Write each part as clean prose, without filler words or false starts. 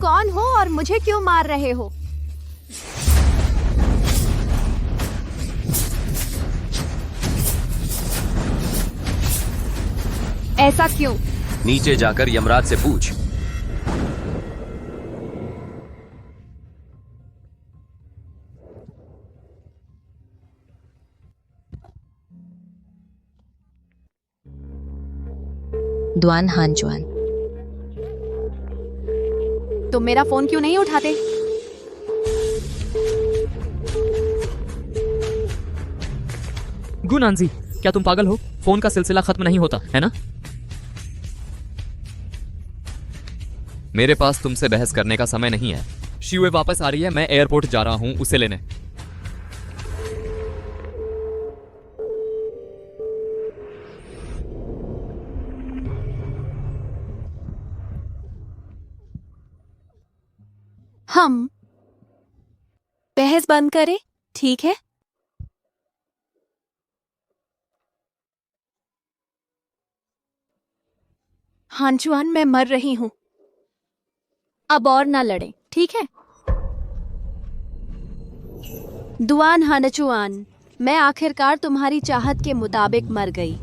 कौन हो और मुझे क्यों मार रहे हो? ऐसा क्यों? नीचे जाकर यमराज से पूछ। दुआन हानचुआन। तुम मेरा फोन क्यों नहीं उठाते? गुनानजी, क्या तुम पागल हो? फोन का सिलसिला खत्म नहीं होता है ना? मेरे पास तुमसे बहस करने का समय नहीं है। शिवे वापस आ रही है, मैं एयरपोर्ट जा रहा हूं उसे लेने। हम बहस बंद करें, ठीक है? हानचुआन, मैं मर रही हूं। अब और ना लड़ें, ठीक है? दुआन हानचुआन, मैं आखिरकार तुम्हारी चाहत के मुताबिक मर गई।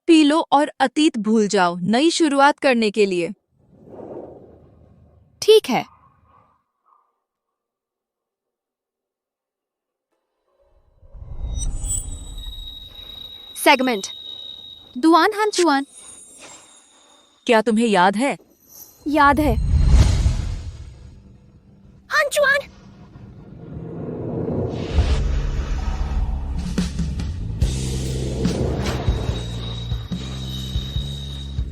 पी लो और अतीत भूल जाओ, नई शुरुआत करने के लिए। ठीक है। सेगमेंट। दुआन हानचुआन। क्या तुम्हें याद है? याद है। हानचुआन।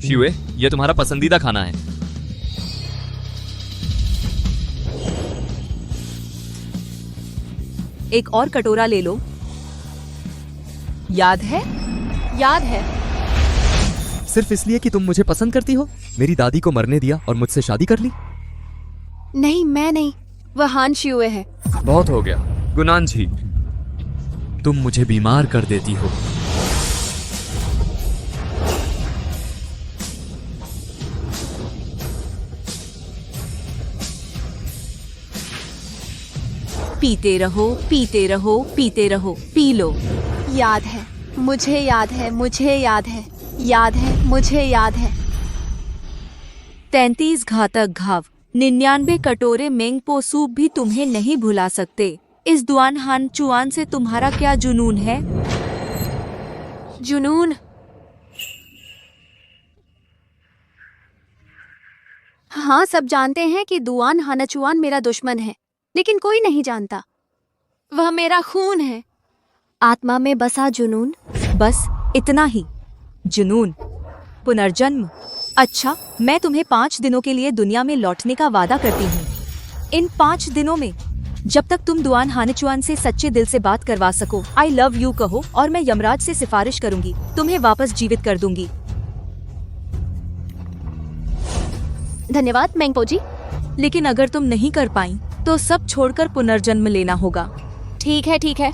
शिवे, ये तुम्हारा पसंदीदा खाना है। एक और कटोरा ले लो। याद है? याद है। सिर्फ इसलिए कि तुम मुझे पसंद करती हो, मेरी दादी को मरने दिया और मुझसे शादी कर ली। नहीं, मैं नहीं, वह हान शिवे है। बहुत हो गया गुनान जी, तुम मुझे बीमार कर देती हो। पीते रहो, पीते रहो, पीते रहो, पी लो। याद है, मुझे याद है, मुझे याद है, याद है, मुझे याद है। 33 घातक घाव, 99 कटोरे मेंगपो सूप भी तुम्हें नहीं भुला सकते। इस दुआन हानचुआन से तुम्हारा क्या जुनून है? जुनून? हाँ, सब जानते हैं कि दुआन हानचुआन मेरा दुश्मन है, लेकिन कोई नहीं जानता वह मेरा खून है। आत्मा में बसा जुनून। बस इतना ही? जुनून? पुनर्जन्म? अच्छा, मैं तुम्हें 5 दिनों के लिए दुनिया में लौटने का वादा करती हूँ। इन 5 दिनों में जब तक तुम दुआन हानचुआन से सच्चे दिल से बात करवा सको, आई लव यू कहो और मैं यमराज से सिफारिश करूंगी, तुम्हें वापस जीवित कर दूंगी। धन्यवाद मेंगपो जी। लेकिन अगर तुम नहीं कर पाई तो सब छोड़कर पुनर्जन्म लेना होगा। ठीक है, ठीक है।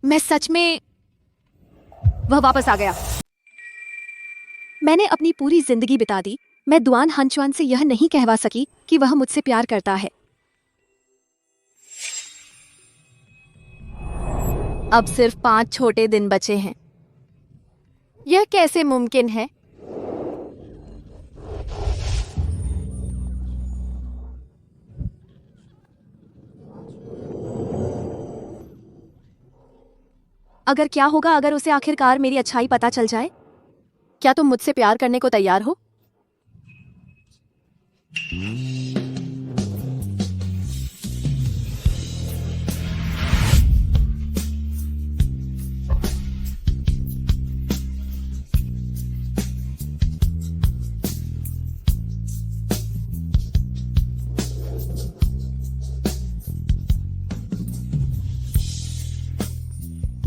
मैं सच में वह वापस आ गया। मैंने अपनी पूरी जिंदगी बिता दी। मैं दुआन हानचुआन से यह नहीं कहवा सकी कि वह मुझसे प्यार करता है। अब सिर्फ 5 छोटे दिन बचे हैं। यह कैसे मुमकिन है? अगर क्या होगा अगर उसे आखिरकार मेरी अच्छाई पता चल जाए? क्या तुम मुझसे प्यार करने को तैयार हो?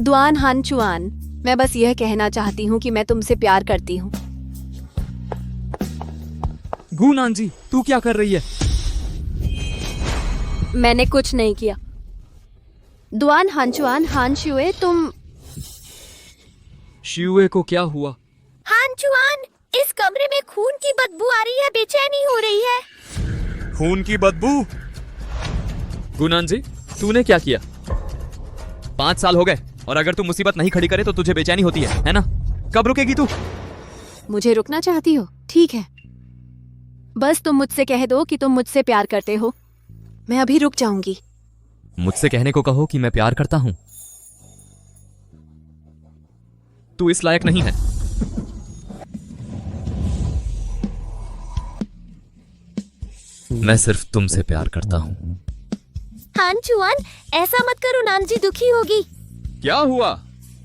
दुआन हान चुआन, मैं बस यह कहना चाहती हूँ कि मैं तुमसे प्यार करती हूँ। गुनान जी, तू क्या कर रही है? मैंने कुछ नहीं किया। दुआन हान चुआन, हान शुए, तुम। शियुए को क्या हुआ? हान चुआन, इस कमरे में खून की बदबू आ रही है, बेचैनी हो रही है। खून की बदबू? गुनान जी, तूने क्या किया? 5 साल हो गए और अगर तू मुसीबत नहीं खड़ी करे तो तुझे बेचैनी होती है ना? कब रुकेगी तू? मुझे रुकना चाहती हो? ठीक है, बस तुम मुझसे कह दो कि तुम मुझसे प्यार करते हो, मैं अभी रुक जाऊंगी। मुझसे कहने को कहो कि मैं प्यार करता हूं। तू इस लायक नहीं है। मैं सिर्फ तुमसे प्यार करता हूं। हान चुआन, ऐसा मत करो, नान जी दुखी होगी। क्या हुआ?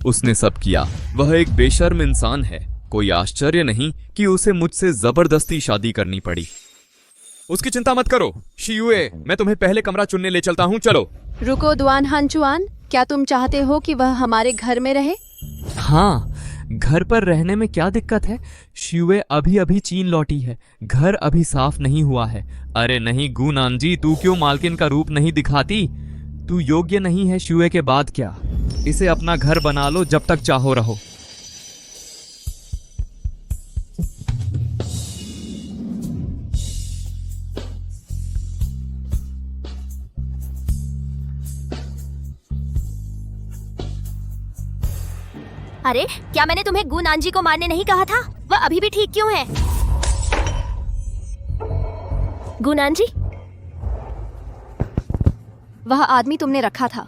उसने सब किया। वह एक बेशर्म इंसान है। कोई आश्चर्य नहीं कि उसे मुझसे जबरदस्ती शादी करनी पड़ी। उसकी चिंता मत करो शियुए, मैं तुम्हें पहले कमरा चुनने ले चलता हूं, चलो। रुको दुआन हान चुआन, क्या तुम चाहते हो कि वह हमारे घर में रहे? हाँ, घर पर रहने में क्या दिक्कत है? शियुए अभी अभी चीन लौटी है, घर अभी साफ नहीं हुआ है। अरे नहीं गुनान जी, तू क्यों मालकिन का रूप नहीं दिखाती? तू योग्य नहीं है शियुए के बाद क्या? इसे अपना घर बना लो, जब तक चाहो रहो। अरे, क्या मैंने तुम्हें गुनान जी को मारने नहीं कहा था? वह अभी भी ठीक क्यों है? गुनान जी, वह आदमी तुमने रखा था।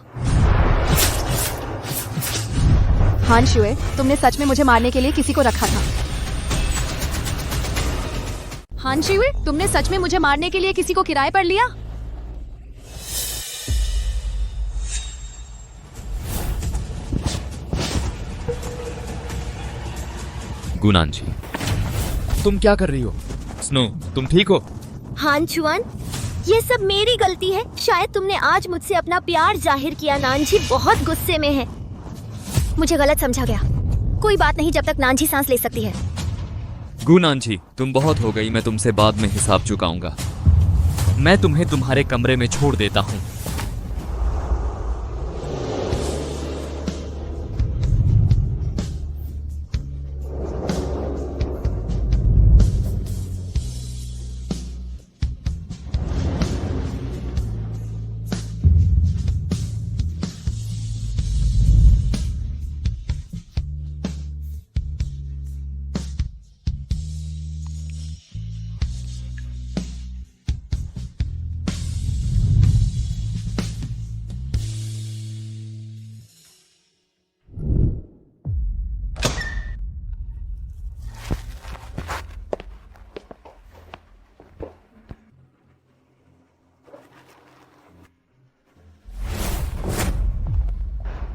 हान शुए, तुमने सच में मुझे मारने के लिए किसी को रखा था? हान शुए, तुमने सच में मुझे मारने के लिए किसी को किराए पर लिया? गुनान जी, तुम क्या कर रही हो? स्नो, तुम ठीक हो? हान चुआन, ये सब मेरी गलती है। शायद तुमने आज मुझसे अपना प्यार जाहिर किया। नान जी बहुत गुस्से में है, मुझे गलत समझा गया। कोई बात नहीं, जब तक नान जी सांस ले सकती है। गुनान जी, तुम बहुत हो गई, मैं तुमसे बाद में हिसाब चुकाऊंगा। मैं तुम्हें तुम्हारे कमरे में छोड़ देता हूं।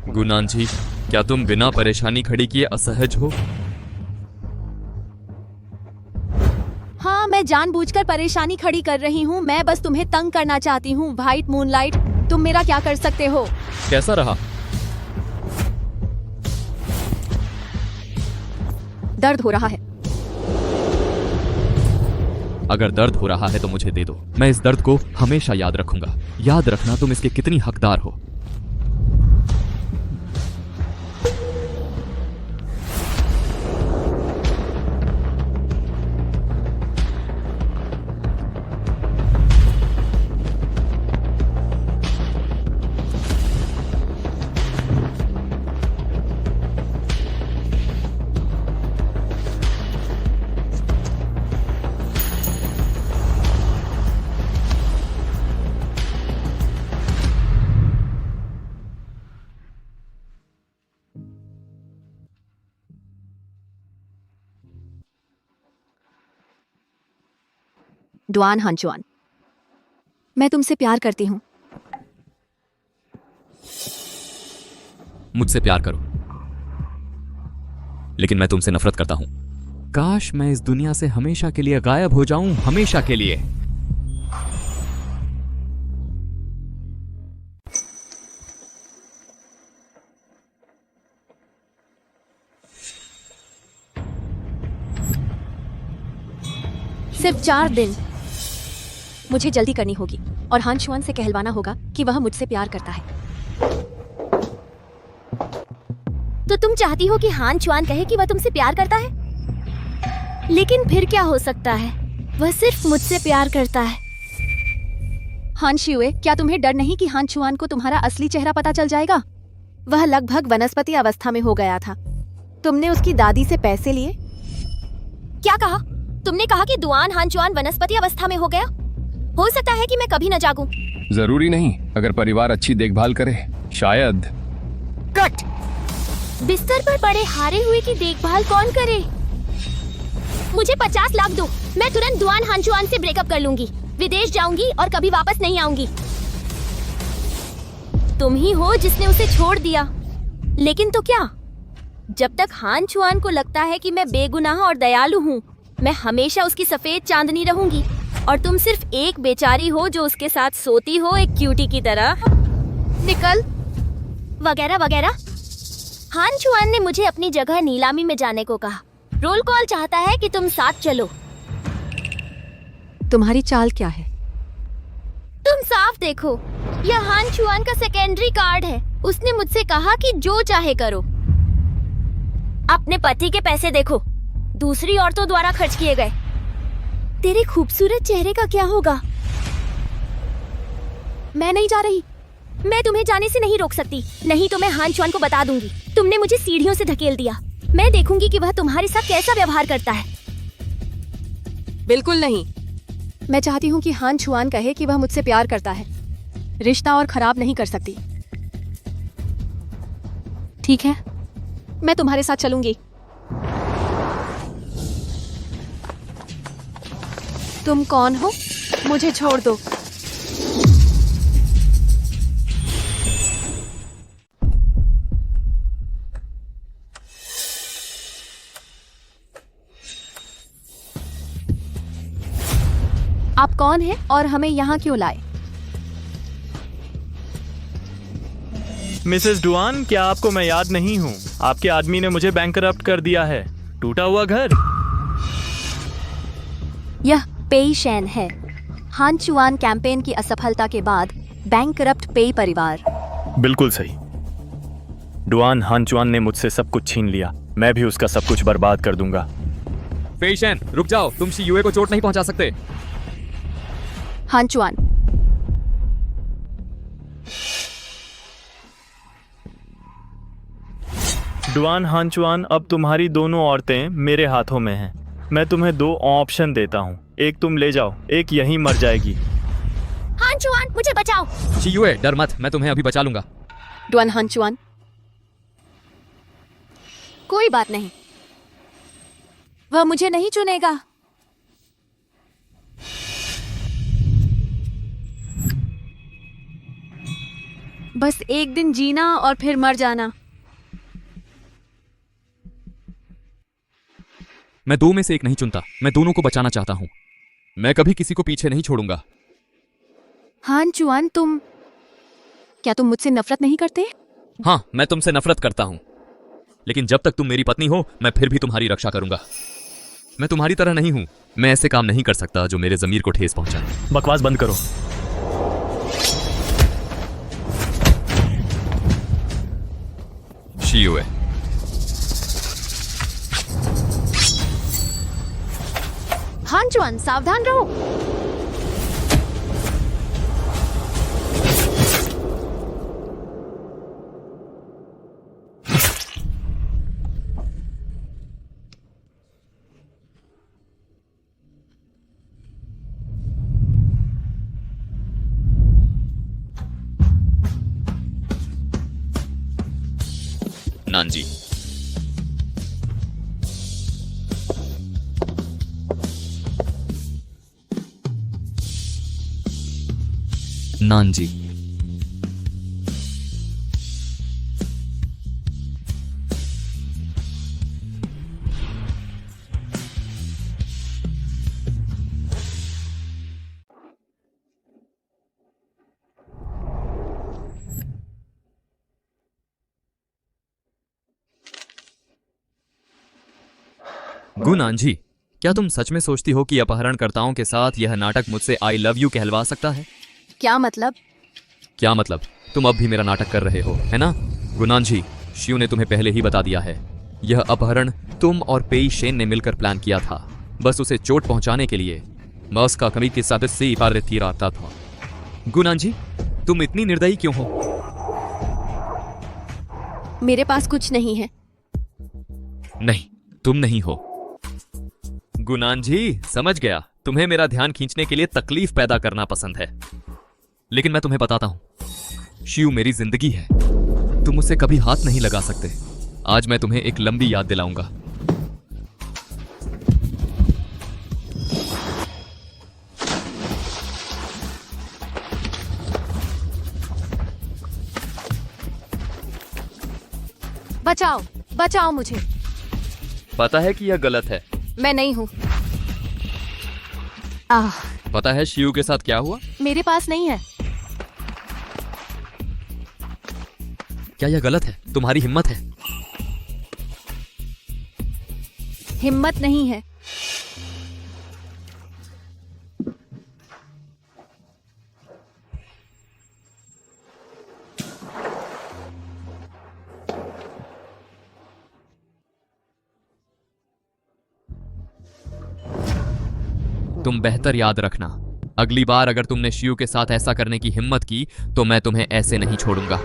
गुनान जी, क्या तुम बिना परेशानी खड़ी किए असहज हो? हाँ, मैं जानबूझकर परेशानी खड़ी कर रही हूँ। मैं बस तुम्हें तंग करना चाहती हूँ। व्हाइट मूनलाइट, तुम मेरा क्या कर सकते हो? कैसा रहा? दर्द हो रहा है। अगर दर्द हो रहा है तो मुझे दे दो, मैं इस दर्द को हमेशा याद रखूंगा। याद रखना तुम इसके कितनी हकदार हो। दुआन हानचुआन, मैं तुमसे प्यार करती हूँ। मुझसे प्यार करो, लेकिन मैं तुमसे नफरत करता हूं। काश मैं इस दुनिया से हमेशा के लिए गायब हो जाऊं, हमेशा के लिए। सिर्फ 4 दिन। मुझे जल्दी करनी होगी और हान शुआन से कहलवाना होगा कि वह मुझसे प्यार करता है। तो तुम चाहती हो कि हान चुआन कहे कि वह तुमसे प्यार करता है? लेकिन फिर क्या हो सकता है? वह सिर्फ मुझसे प्यार करता है। हान शियुए, क्या तुम्हें डर नहीं कि हान शुआन को तुम्हारा असली चेहरा पता चल जाएगा? वह लगभग वनस्पति अवस्था में हो गया था। तुमने उसकी दादी से पैसे लिए? क्या कहा? तुमने कहा कि दुआन हान चुआन वनस्पति अवस्था में हो गया? हो सकता है कि मैं कभी न जागूं। जरूरी नहीं, अगर परिवार अच्छी देखभाल करे शायद। कट। बिस्तर पर पड़े हारे हुए की देखभाल कौन करे? मुझे 50 लाख दो, मैं तुरंत दुआन हानचुआन से ब्रेकअप कर लूंगी, विदेश जाऊंगी और कभी वापस नहीं आऊंगी। तुम ही हो जिसने उसे छोड़ दिया। लेकिन तो क्या? जब तक हानचुआन को लगता है कि मैं बेगुनाह और दयालु हूँ, मैं हमेशा उसकी सफेद चांदनी रहूंगी और तुम सिर्फ एक बेचारी हो जो उसके साथ सोती हो, एक क्यूटी की तरह। निकल। वगैरह वगैरह। हानचुआन ने मुझे अपनी जगह नीलामी में जाने को कहा। रोल कॉल चाहता है कि तुम साथ चलो। तुम्हारी चाल क्या है? तुम साफ देखो, यह हानचुआन का सेकेंडरी कार्ड है। उसने मुझसे कहा कि जो चाहे करो। अपने पति के पैसे देखो, दूसरी औरतों द्वारा खर्च किए गए। तेरे खूबसूरत चेहरे का क्या होगा? मैं नहीं जा रही। मैं तुम्हें जाने से नहीं रोक सकती, नहीं तो मैं हानचुआन को बता दूंगी। तुमने मुझे सीढ़ियों से धकेल दिया। मैं देखूंगी कि वह तुम्हारे साथ कैसा व्यवहार करता है। बिल्कुल नहीं। मैं चाहती हूँ कि हान शुआन कहे कि वह मुझसे प्यार करता है। रिश्ता और खराब नहीं कर सकती। ठीक है, मैं तुम्हारे साथ चलूंगी। तुम कौन हो? मुझे छोड़ दो। आप कौन हैं और हमें यहाँ क्यों लाए? मिसेस डुआन, क्या आपको मैं याद नहीं हूँ? आपके आदमी ने मुझे बैंकरप्ट कर दिया है। टूटा हुआ घर। यह पेई शैन है, हान चुआन कैंपेन की असफलता के बाद बैंकरप्ट पेई परिवार। बिल्कुल सही। डुआन हानचुआन ने मुझसे सब कुछ छीन लिया। मैं भी उसका सब कुछ बर्बाद कर दूंगा। फेशेन, रुक जाओ, तुम शियुए को चोट नहीं पहुंचा सकते। हान चुआन, डुआन हानचुआन, अब तुम्हारी दोनों औरतें मेरे हाथों में हैं। मैं तुम्हें 2 ऑप्शन देता हूँ, एक तुम ले जाओ, एक यहीं मर जाएगी। हानचुआन, मुझे बचाओ। शियुए, डर मत, मैं तुम्हें अभी बचा लूंगा। डुआन हान चुआन, कोई बात नहीं, वह मुझे नहीं चुनेगा। बस एक दिन जीना और फिर मर जाना। मैं 2 में से एक नहीं चुनता, मैं दोनों को बचाना चाहता हूँ। मैं कभी किसी को पीछे नहीं छोड़ूंगा। हान चुआन, क्या तुम मुझसे नफरत नहीं करते? हाँ, मैं तुमसे नफरत करता हूँ, लेकिन जब तक तुम मेरी पत्नी हो, मैं फिर भी तुम्हारी रक्षा करूंगा। मैं तुम्हारी तरह नहीं हूँ, मैं ऐसे काम नहीं कर सकता जो मेरे जमीर को ठेस पहुंचाए। बकवास बंद करो। शियुए, हान चुआन, सावधान रहो। नानजी, नानजी, गुनानजी, क्या तुम सच में सोचती हो कि अपहरणकर्ताओं के साथ यह नाटक मुझसे आई लव यू कहलवा सकता है? क्या मतलब? क्या मतलब? तुम अब भी मेरा नाटक कर रहे हो, है ना? गुनानजी, शिव ने तुम्हें पहले ही बता दिया है। यह अपहरण तुम और पेई शेन ने मिलकर प्लान किया था, बस उसे चोट पहुंचाने के लिए। मैं उसका कमी के साथ से इबारत थी रहा था। गुनानजी, तुम इतनी निर्दयी क्यों हो? मेरे पास कुछ नहीं है। नहीं, तुम नहीं हो। गुनानजी, समझ गया, तुम्हें मेरा ध्यान खींचने के लिए तकलीफ पैदा करना पसंद है। लेकिन मैं तुम्हें बताता हूं, शिव मेरी जिंदगी है। तुम उसे कभी हाथ नहीं लगा सकते। आज मैं तुम्हें एक लंबी याद दिलाऊंगा। बचाओ, बचाओ मुझे। पता है कि यह गलत है। मैं नहीं हूँ। पता है शिव के साथ क्या हुआ? मेरे पास नहीं है। क्या यह गलत है? तुम्हारी हिम्मत है। हिम्मत नहीं है। तुम बेहतर याद रखना, अगली बार अगर तुमने शिव के साथ ऐसा करने की हिम्मत की तो मैं तुम्हें ऐसे नहीं छोड़ूंगा।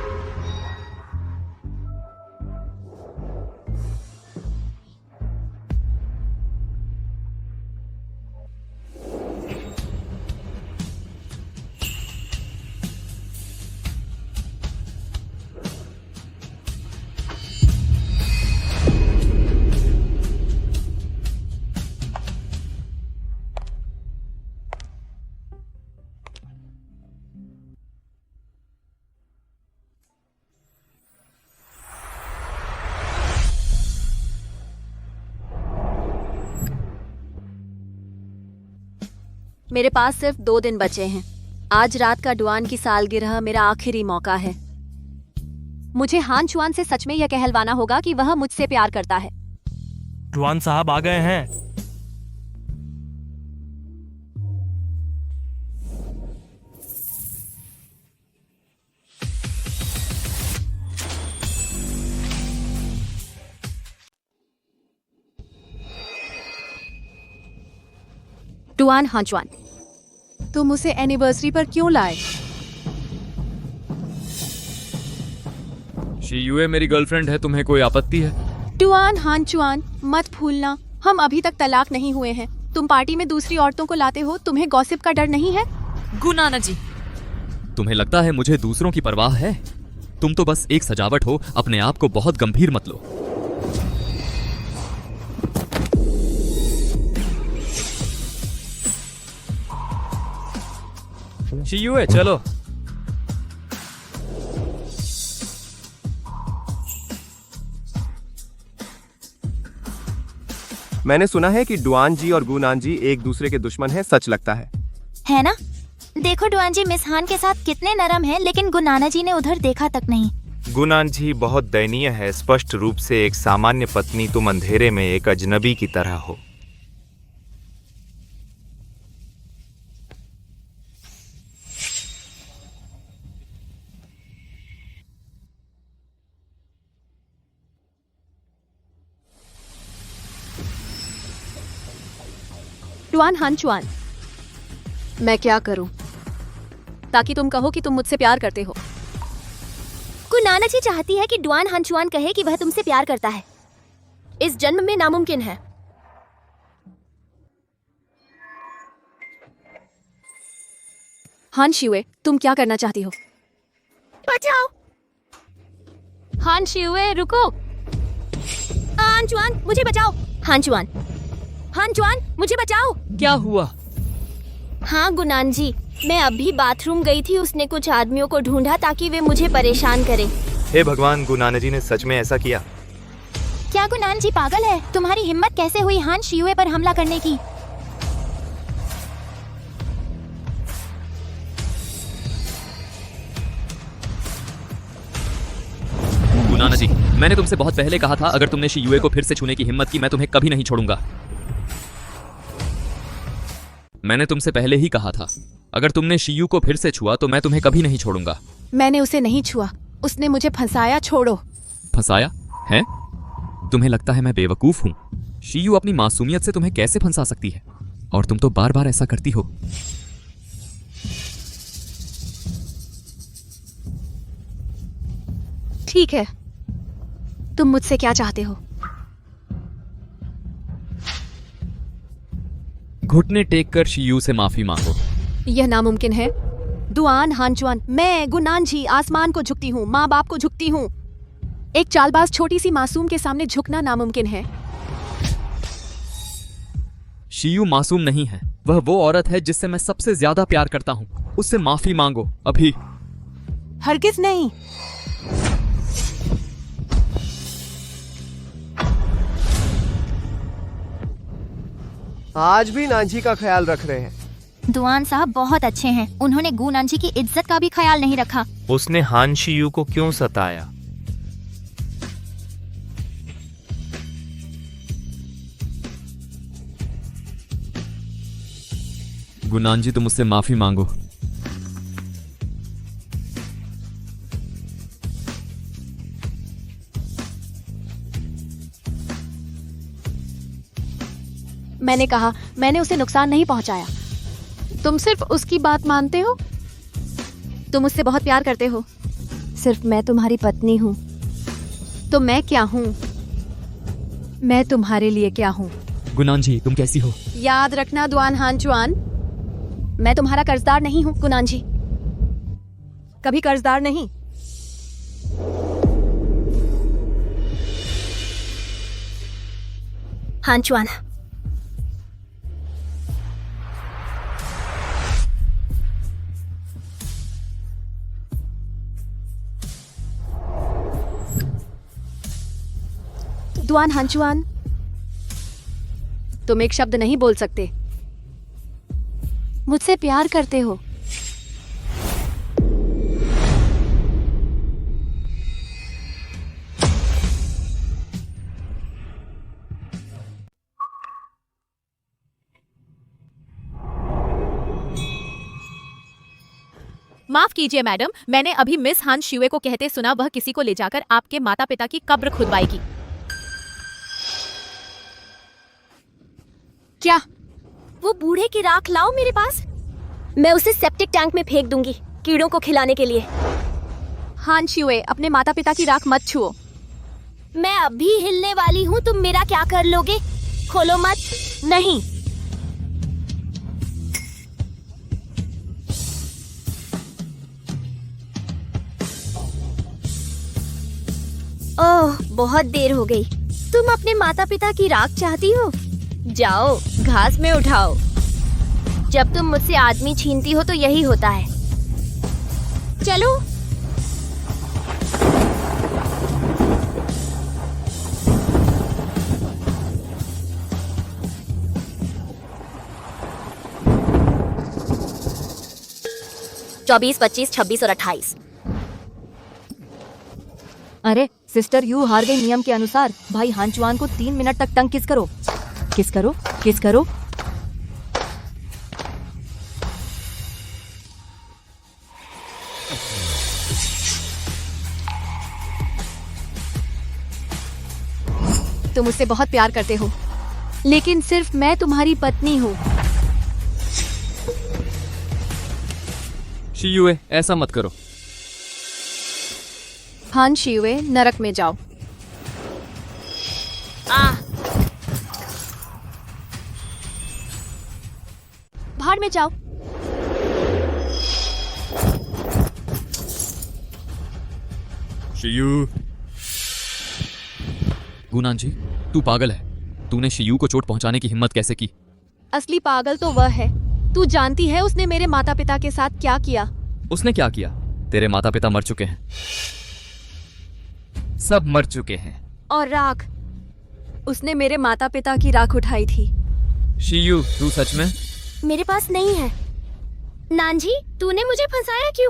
मेरे पास सिर्फ 2 दिन बचे हैं। आज रात का डुआन की सालगिरह मेरा आखिरी मौका है। मुझे हान चुआन से सच में यह कहलवाना होगा कि वह मुझसे प्यार करता है। डुआन साहब आ गए हैं। डुआन हांचुआन, तुम उसे एनिवर्सरी पर क्यों लाए? शियुए मेरी गर्लफ्रेंड है, तुम्हें कोई आपत्ति है? डुआन हांचुआन, मत भूलना हम अभी तक तलाक नहीं हुए हैं। तुम पार्टी में दूसरी औरतों को लाते हो, तुम्हें गॉसिप का डर नहीं है? गुनाना जी, तुम्हें लगता है मुझे दूसरों की परवाह है? तुम तो बस एक सजावट हो, अपने आप को बहुत गंभीर मत लो। शियुए चलो। मैंने सुना है कि डुआन जी और गुनान जी एक दूसरे के दुश्मन हैं, सच लगता है? है ना? देखो डुआन जी मिस हान के साथ कितने नरम हैं, लेकिन गुनाना जी ने उधर देखा तक नहीं। गुनान जी बहुत दयनीय है। स्पष्ट रूप से एक सामान्य पत्नी, तुम अंधेरे में एक अजनबी की तरह हो। डुआन हांचुआन, मैं क्या करूं ताकि तुम कहो कि तुम मुझसे प्यार करते हो? गुनाना जी चाहती है कि डुआन हांचुआन कहे कि वह तुमसे प्यार करता है। इस जन्म में नामुमकिन है। हान शिवे, तुम क्या करना चाहती हो? बचाओ! हान शिवे, रुको! हांचुआन, मुझे बचाओ! हांचुआन, हांचुआन, मुझे बचाओ! क्या हुआ? हाँ गुनान जी, मैं अभी बाथरूम गई थी। उसने कुछ आदमियों को ढूंढा ताकि वे मुझे परेशान करें। हे भगवान, गुनाना जी ने सच में ऐसा किया? क्या गुनान जी पागल है? तुम्हारी हिम्मत कैसे हुई हान शियुए पर हमला करने की? गुनाना जी, मैंने तुमसे बहुत पहले कहा था, अगर तुमने शियुए को फिर से छूने की हिम्मत की मैं तुम्हें कभी नहीं छोड़ूंगा। मैंने तुमसे पहले ही कहा था, अगर तुमने शियू को फिर से छुआ तो मैं तुम्हें कभी नहीं छोड़ूंगा। मैंने उसे नहीं छुआ, उसने मुझे फंसाया। छोड़ो। फंसाया है? तुम्हें लगता है मैं बेवकूफ हूँ? शियू अपनी मासूमियत से तुम्हें कैसे फंसा सकती है? और तुम तो बार बार ऐसा करती हो। ठीक है, तुम मुझसे क्या चाहते हो? घुटने टेक कर शियू से माफी मांगो। यह नामुमकिन है। दुआन हानचुआन, मैं गुनानजी आसमान को झुकती हूँ, माँ बाप को झुकती हूँ। एक चालबाज छोटी सी मासूम के सामने झुकना नामुमकिन है। शियू मासूम नहीं है, वह वो औरत है जिससे मैं सबसे ज्यादा प्यार करता हूँ। उससे माफी मांगो अभी। हरगिज नहीं। आज भी नांझी का ख्याल रख रहे हैं। दुआन साहब बहुत अच्छे हैं, उन्होंने गू नांझी की इज्जत का भी ख्याल नहीं रखा। उसने हान शियू को क्यों सताया? गुनानजी, तुम मुझसे माफी मांगो। मैंने कहा, मैंने उसे नुकसान नहीं पहुंचाया। तुम सिर्फ उसकी बात मानते हो। तुम उससे बहुत प्यार करते हो। सिर्फ मैं तुम्हारी पत्नी हूँ। तो मैं क्या हूँ? मैं तुम्हारे लिए क्या हूँ? गुनानजी, तुम कैसी हो? याद रखना दुआन हानचुआन, मैं तुम्हारा कर्जदार नहीं हूँ। गुनानजी, कभी कर्जदार नहीं। हानचुआन, दुआन हानचुआन, तुम एक शब्द नहीं बोल सकते। मुझसे प्यार करते हो। माफ कीजिए मैडम, मैंने अभी मिस हान शिवे को कहते सुना वह किसी को ले जाकर आपके माता पिता की कब्र खुदवाएगी। क्या? वो बूढ़े की राख लाओ मेरे पास, मैं उसे सेप्टिक टैंक में फेंक दूंगी कीड़ों को खिलाने के लिए। हान शिवे, अपने माता पिता की राख मत छुओ। मैं अभी हिलने वाली हूँ, तुम मेरा क्या कर लोगे? खोलो मत। नहीं। ओह, बहुत देर हो गई। तुम अपने माता पिता की राख चाहती हो? जाओ, घास में उठाओ। जब तुम मुझसे आदमी छीनती हो तो यही होता है। चलो। चौबीस, 25, 26 और 28। अरे सिस्टर यू हार गई नियम के अनुसार। भाई हानचुआन को 3 मिनट तक टंग किस करो। किस करो, किस करो। तुम मुझसे बहुत प्यार करते हो, लेकिन सिर्फ मैं तुम्हारी पत्नी हूँ। शियुए, ऐसा मत करो। हान शिवे, नरक में जाओ। भाड़ में जाओ। शियू। गुनानजी, तू पागल है। तूने शियू को चोट पहुंचाने की हिम्मत कैसे की? असली पागल तो वह है। तू जानती है उसने मेरे माता पिता के साथ क्या किया? उसने क्या किया? तेरे माता पिता मर चुके हैं, सब मर चुके हैं। और राख, उसने मेरे माता पिता की राख उठाई थी। शियू, तू सच में? मेरे पास नहीं है। नानजी, तूने मुझे फंसाया क्यों?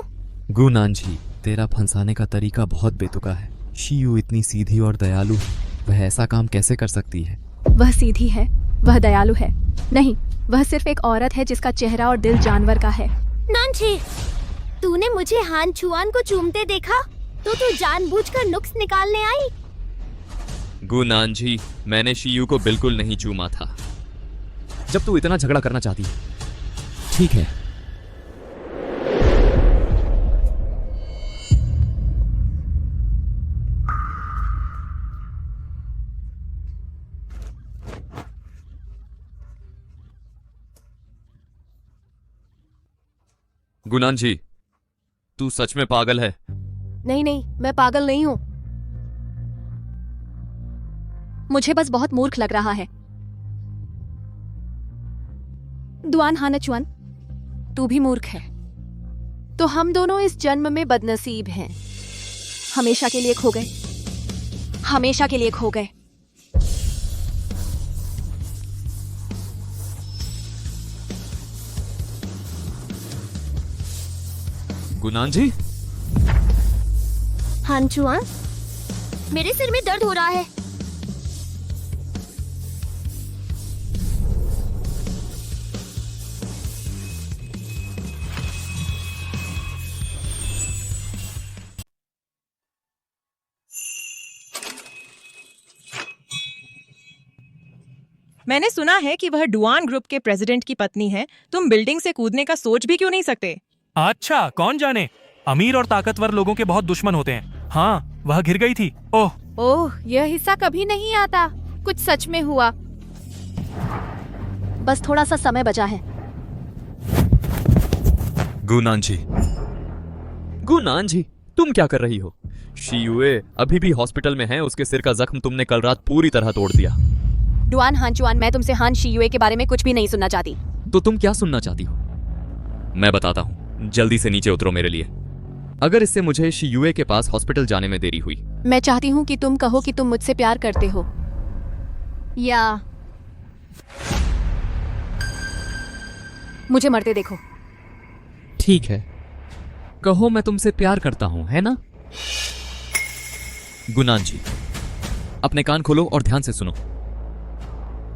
गुनानजी, तेरा फंसाने का तरीका बहुत बेतुका है। शियू इतनी सीधी और दयालु है, वह ऐसा काम कैसे कर सकती है? वह सीधी है, वह दयालु है। नहीं, वह सिर्फ एक औरत है जिसका चेहरा और दिल जानवर का है। नानजी, तूने मुझे हान चुआन को चूमते देखा तो तू जानबूझकर नुक्स निकालने आई। गुनांजी, मैंने शियू को बिल्कुल नहीं चूमा था। जब तू इतना झगड़ा करना चाहती है, ठीक है। गुनांजी, तू सच में पागल है? नहीं नहीं, मैं पागल नहीं हूं। मुझे बस बहुत मूर्ख लग रहा है। दुआन हानचुआन, तू भी मूर्ख है। तो हम दोनों इस जन्म में बदनसीब हैं। हमेशा के लिए खो गए, हमेशा के लिए खो गए। गुनांजी, हान चुआन, मेरे सिर में दर्द हो रहा है। मैंने सुना है कि वह डुआन ग्रुप के प्रेसिडेंट की पत्नी है। तुम बिल्डिंग से कूदने का सोच भी क्यों नहीं सकते? अच्छा, कौन जाने, अमीर और ताकतवर लोगों के बहुत दुश्मन होते हैं। हाँ, वह गिर गई थी। ओह, यह हिस्सा कभी नहीं आता। कुछ सच में हुआ। बस थोड़ा सा समय बचा है। गुनांजी, गुनांजी, तुम क्या कर रही हो? शियुए अभी भी हॉस्पिटल में है। उसके सिर का जख्म तुमने कल रात पूरी तरह तोड़ दिया। डुआन हानचुआन, मैं तुमसे हान शियुए के बारे में कुछ भी नहीं सुनना चाहती। तो तुम क्या सुनना चाहती हो? मैं बताता हूँ। जल्दी से नीचे उतरो मेरे लिए। अगर इससे मुझे शियुए के पास हॉस्पिटल जाने में देरी हुई। मैं चाहती हूँ कि तुम कहो कि तुम मुझसे प्यार करते हो, या मुझे मरते देखो। ठीक है, कहो मैं तुमसे प्यार करता हूं, है ना? गुनांजी, अपने कान खोलो और ध्यान से सुनो।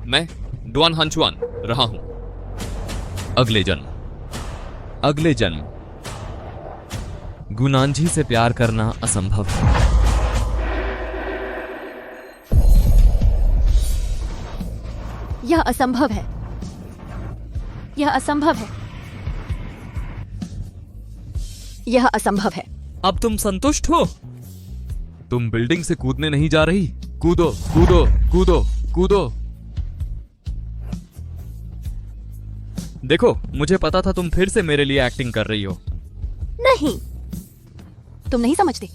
मैं डुआन हानचुआन रहा हूं। अगले जन्म गुनांजी से प्यार करना असंभव है। यह असंभव है, यह असंभव है, यह असंभव है। अब तुम संतुष्ट हो? तुम बिल्डिंग से कूदने नहीं जा रही? कूदो कूदो कूदो कूदो। देखो, मुझे पता था तुम फिर से मेरे लिए एक्टिंग कर रही हो। नहीं, तुम नहीं समझते।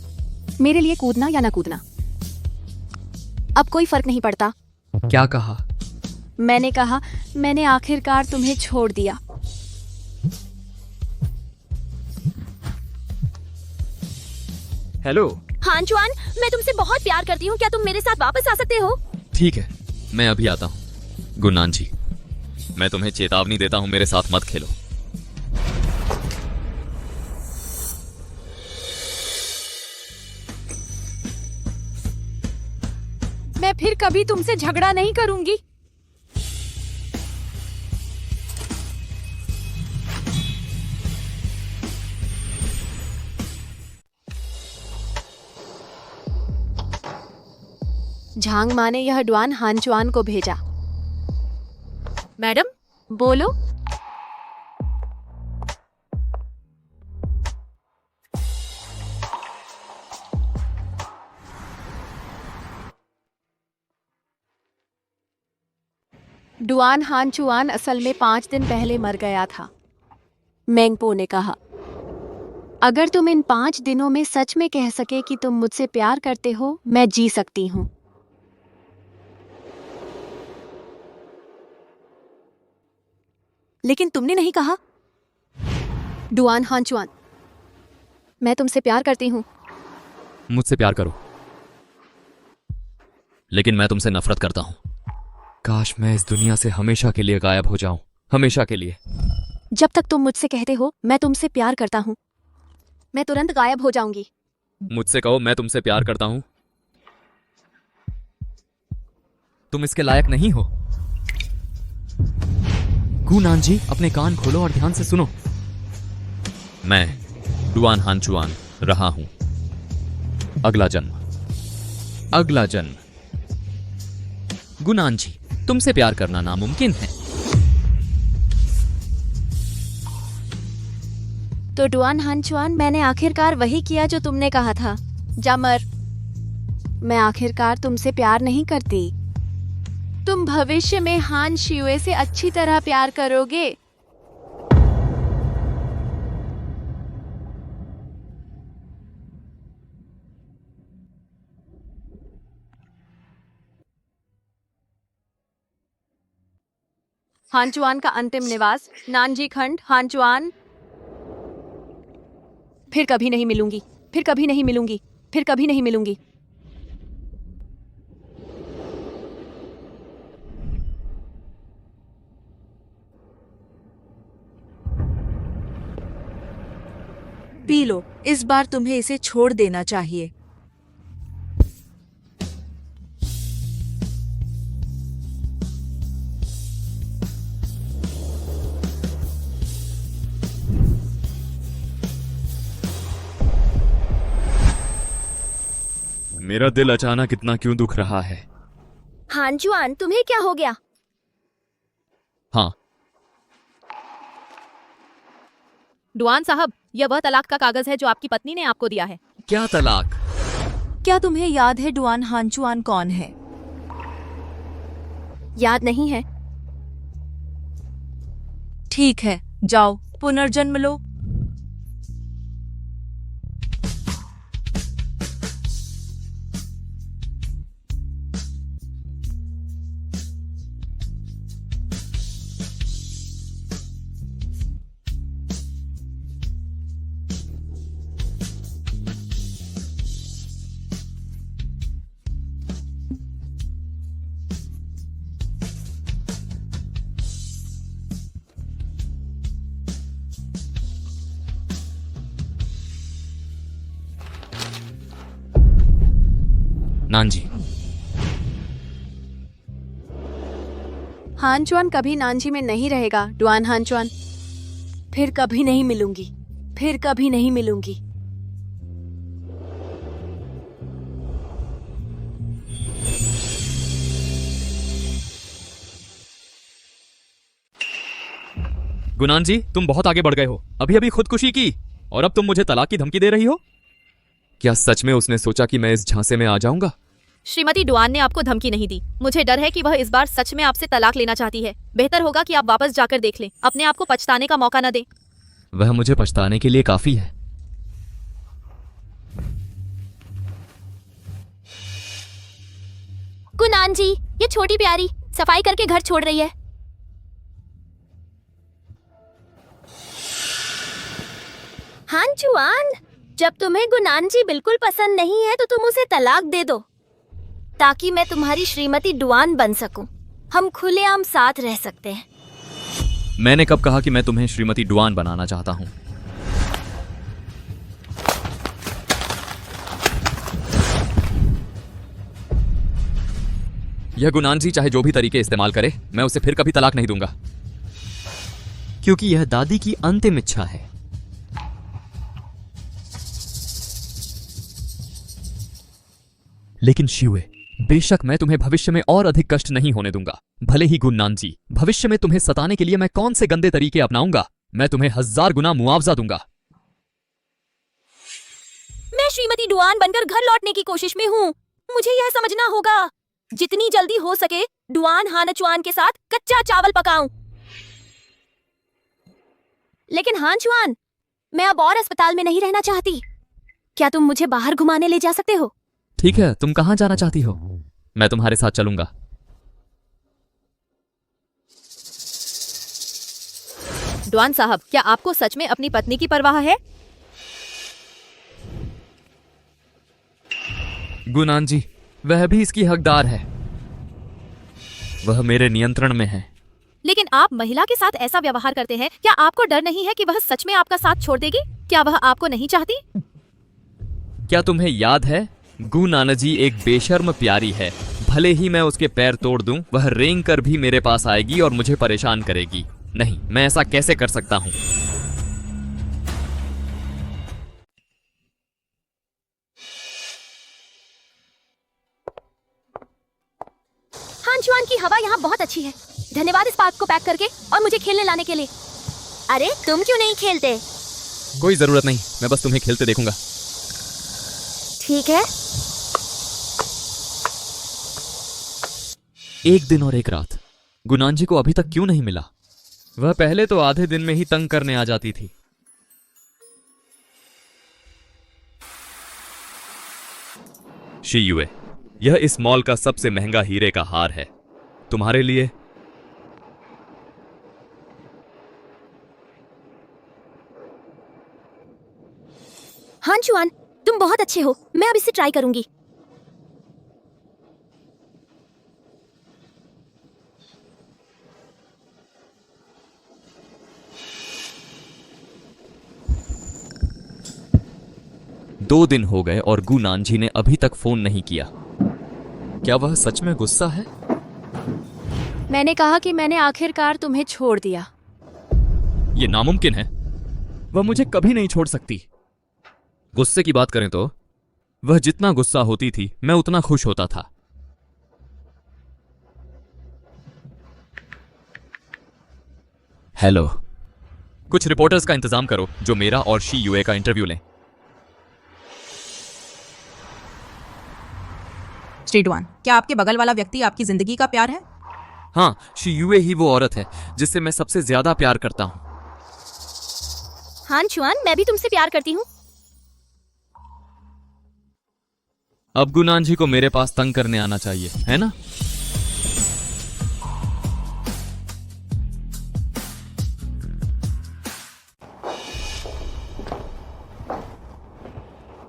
मेरे लिए कूदना या ना कूदना अब कोई फर्क नहीं पड़ता। क्या कहा? मैंने कहा, मैंने आखिरकार तुम्हें छोड़ दिया। हेलो हान चुआन, मैं तुमसे बहुत प्यार करती हूँ। क्या तुम मेरे साथ वापस आ सकते हो? ठीक है, मैं अभी आता हूं। गुनांजी, मैं तुम्हें चेतावनी देता हूं, मेरे साथ मत खेलो। मैं फिर कभी तुमसे झगड़ा नहीं करूंगी। झांग माँ ने यह डुआन हानचुआन को भेजा। मैडम, बोलो। डुआन हानचुआन असल में 5 दिन पहले मर गया था, मेंगपो ने कहा। अगर तुम इन 5 दिनों में सच में कह सके कि तुम मुझसे प्यार करते हो, मैं जी सकती हूँ। लेकिन तुमने नहीं कहा। डुआन हानचुआन, मैं तुमसे प्यार करती हूँ। मुझसे प्यार करो, लेकिन मैं तुमसे नफरत करता हूं। काश मैं इस दुनिया से हमेशा के लिए गायब हो जाऊं, हमेशा के लिए। जब तक तुम मुझसे कहते हो मैं तुमसे प्यार करता हूँ, मैं तुरंत गायब हो जाऊंगी। मुझसे कहो मैं तुमसे प्यार करता हूं। तुम इसके लायक नहीं हो। गुनान जी, अपने कान खोलो और ध्यान से सुनो। मैं डुआन हानचुआन रहा हूं। अगला जन्म। गुनान जी, तुमसे प्यार करना नामुमकिन है। तो डुआन हानचुआन, मैंने आखिरकार वही किया जो तुमने कहा था। जामर, मैं आखिरकार तुमसे प्यार नहीं करती। तुम भविष्य में हान शियुए से अच्छी तरह प्यार करोगे। हानचुआन का अंतिम निवास, नानजी खंड, हानचुआन। फिर कभी नहीं मिलूंगी, फिर कभी नहीं मिलूंगी, फिर कभी नहीं मिलूंगी। पी लो, इस बार तुम्हें इसे छोड़ देना चाहिए। मेरा दिल अचानक इतना क्यों दुख रहा है? हानचुआन, तुम्हें क्या हो गया? हाँ, डुआन साहब, यह वह तलाक का कागज है जो आपकी पत्नी ने आपको दिया है। क्या तलाक? क्या तुम्हें याद है डुआन हानचुआन कौन है? याद नहीं है? ठीक है, जाओ पुनर्जन्म लो। नानजी, हानचुआन कभी नानजी में नहीं रहेगा। डुआन हानचुआन, फिर कभी नहीं मिलूंगी, फिर कभी नहीं मिलूंगी। गुनान जी, तुम बहुत आगे बढ़ गए हो। अभी अभी खुदकुशी की और अब तुम मुझे तलाक की धमकी दे रही हो? क्या सच में उसने सोचा कि मैं इस झांसे में आ जाऊंगा? श्रीमती डुआन ने आपको धमकी नहीं दी। मुझे डर है कि वह इस बार सच में आपसे तलाक लेना चाहती है। बेहतर होगा कि आप वापस जाकर देख लें, अपने आप को पछताने का मौका न दें। वह मुझे पछताने के लिए काफी है। गुनान जी, ये छोटी प्यारी सफाई करके घर छोड़ रही है। हानचुआन, जब तुम्हें गुनान जी बिल्कुल पसंद नहीं है तो तुम उसे तलाक दे दो, ताकि मैं तुम्हारी श्रीमती डुआन बन सकूं। हम खुलेआम साथ रह सकते हैं। मैंने कब कहा कि मैं तुम्हें श्रीमती डुआन बनाना चाहता हूं? यह गुनान जी चाहे जो भी तरीके इस्तेमाल करे, मैं उसे फिर कभी तलाक नहीं दूंगा, क्योंकि यह दादी की अंतिम इच्छा है। लेकिन शिवे, बेशक मैं तुम्हें भविष्य में और अधिक कष्ट नहीं होने दूंगा। भले ही गुनान जी, भविष्य में तुम्हें सताने के लिए मैं कौन से गंदे तरीके अपनाऊंगा, मैं तुम्हें 1000 गुना मुआवजा दूंगा। मैं श्रीमती डुआन बनकर घर लौटने की कोशिश में हूँ। मुझे यह समझना होगा, जितनी जल्दी हो सके डुआन हानचुआन के साथ कच्चा चावल पकाऊं। लेकिन हानचुआन, मैं अब और अस्पताल में नहीं रहना चाहती। क्या तुम मुझे बाहर घुमाने ले जा सकते हो? ठीक है, तुम कहां जाना चाहती हो? मैं तुम्हारे साथ चलूंगा। डुआन साहब, क्या आपको सच में अपनी पत्नी की परवाह है? गुनान जी, वह भी इसकी हकदार है। वह मेरे नियंत्रण में है। लेकिन आप महिला के साथ ऐसा व्यवहार करते हैं, क्या आपको डर नहीं है कि वह सच में आपका साथ छोड़ देगी? क्या वह आपको नहीं चाहती? क्या तुम्हें याद है, गुनानजी एक बेशर्म प्यारी है। भले ही मैं उसके पैर तोड़ दूं, वह रेंग कर भी मेरे पास आएगी और मुझे परेशान करेगी। नहीं, मैं ऐसा कैसे कर सकता हूं? हानचुआन की हवा यहाँ बहुत अच्छी है। धन्यवाद इस पार्क को पैक करके और मुझे खेलने लाने के लिए। अरे तुम क्यों नहीं खेलते? कोई जरूरत नहीं, मैं बस तुम्हें खेलते देखूंगा। ठीक है। एक दिन और एक रात गुनांजी को अभी तक क्यों नहीं मिला? वह पहले तो आधे दिन में ही तंग करने आ जाती थी। शीयुए, यह इस मॉल का सबसे महंगा हीरे का हार है, तुम्हारे लिए। हानचुआन, तुम बहुत अच्छे हो। मैं अब इसे ट्राई करूंगी। दो दिन हो गए और गुनांजी ने अभी तक फोन नहीं किया। क्या वह सच में गुस्सा है? मैंने कहा कि मैंने आखिरकार तुम्हें छोड़ दिया। यह नामुमकिन है। वह मुझे कभी नहीं छोड़ सकती। गुस्से की बात करें तो वह जितना गुस्सा होती थी मैं उतना खुश होता था। हेलो, कुछ रिपोर्टर्स का इंतजाम करो जो मेरा और शीयुए का इंटरव्यू लें। श्री डुआन, क्या आपके बगल वाला व्यक्ति आपकी जिंदगी का प्यार है? हाँ, शीयुए ही वो औरत है जिससे मैं सबसे ज्यादा प्यार करता हूं। हानचुआन, मैं भी तुमसे प्यार करती हूँ। अब गुनांजी को मेरे पास तंग करने आना चाहिए, है ना?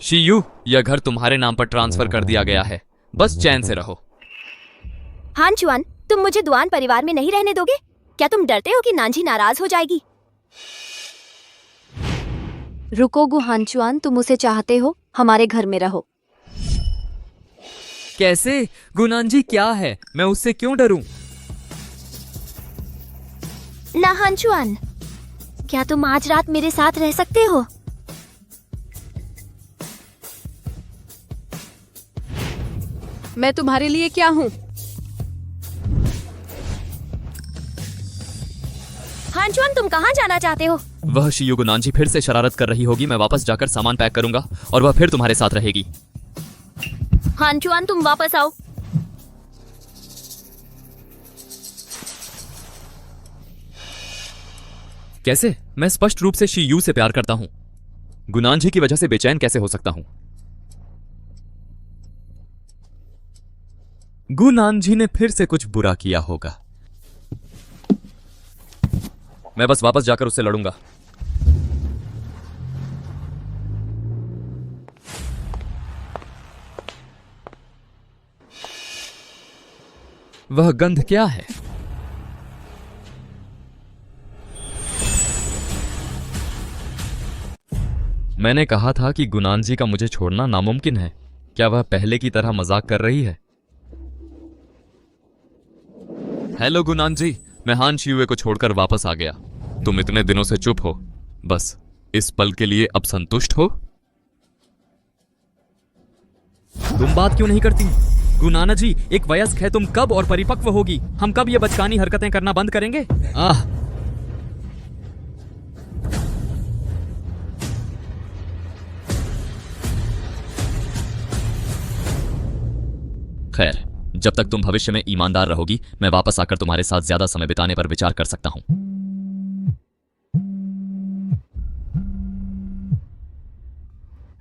शीयू, यह घर तुम्हारे नाम पर ट्रांसफर कर दिया गया है। बस चैन से रहो। हानचुआन, तुम मुझे दुआन परिवार में नहीं रहने दोगे? क्या तुम डरते हो कि नांजी नाराज हो जाएगी? रुको गु हानचुआन, तुम उसे चाहते हो, हमारे घर में रहो। कैसे? गुनांजी क्या है? मैं उससे क्यों डरूं? ना हानचुआन, क्या तुम आज रात मेरे साथ रह सकते हो? मैं तुम्हारे लिए क्या हूँ? हानचुआन, तुम कहाँ जाना चाहते हो? वह शीयू गुनांजी फिर से शरारत कर रही होगी। मैं वापस जाकर सामान पैक करूंगा और वह फिर तुम्हारे साथ रहेगी। हानचुआन, तुम वापस आओ। कैसे? मैं स्पष्ट रूप से शीयू से प्यार करता हूं। गुनांजी की वजह से बेचैन कैसे हो सकता हूं? गुनांजी ने फिर से कुछ बुरा किया होगा। मैं बस वापस जाकर उससे लड़ूंगा। वह गंध क्या है? मैंने कहा था कि गुनांजी का मुझे छोड़ना नामुमकिन है। क्या वह पहले की तरह मजाक कर रही है? हेलो गुनांजी, मैं हान शीयुए को छोड़कर वापस आ गया। तुम इतने दिनों से चुप हो, बस इस पल के लिए अब संतुष्ट हो? तुम बात क्यों नहीं करती? गुनाना जी एक वयस्क है, तुम कब और परिपक्व होगी? हम कब ये बचकानी हरकतें करना बंद करेंगे? खैर, जब तक तुम भविष्य में ईमानदार रहोगी, मैं वापस आकर तुम्हारे साथ ज्यादा समय बिताने पर विचार कर सकता हूं।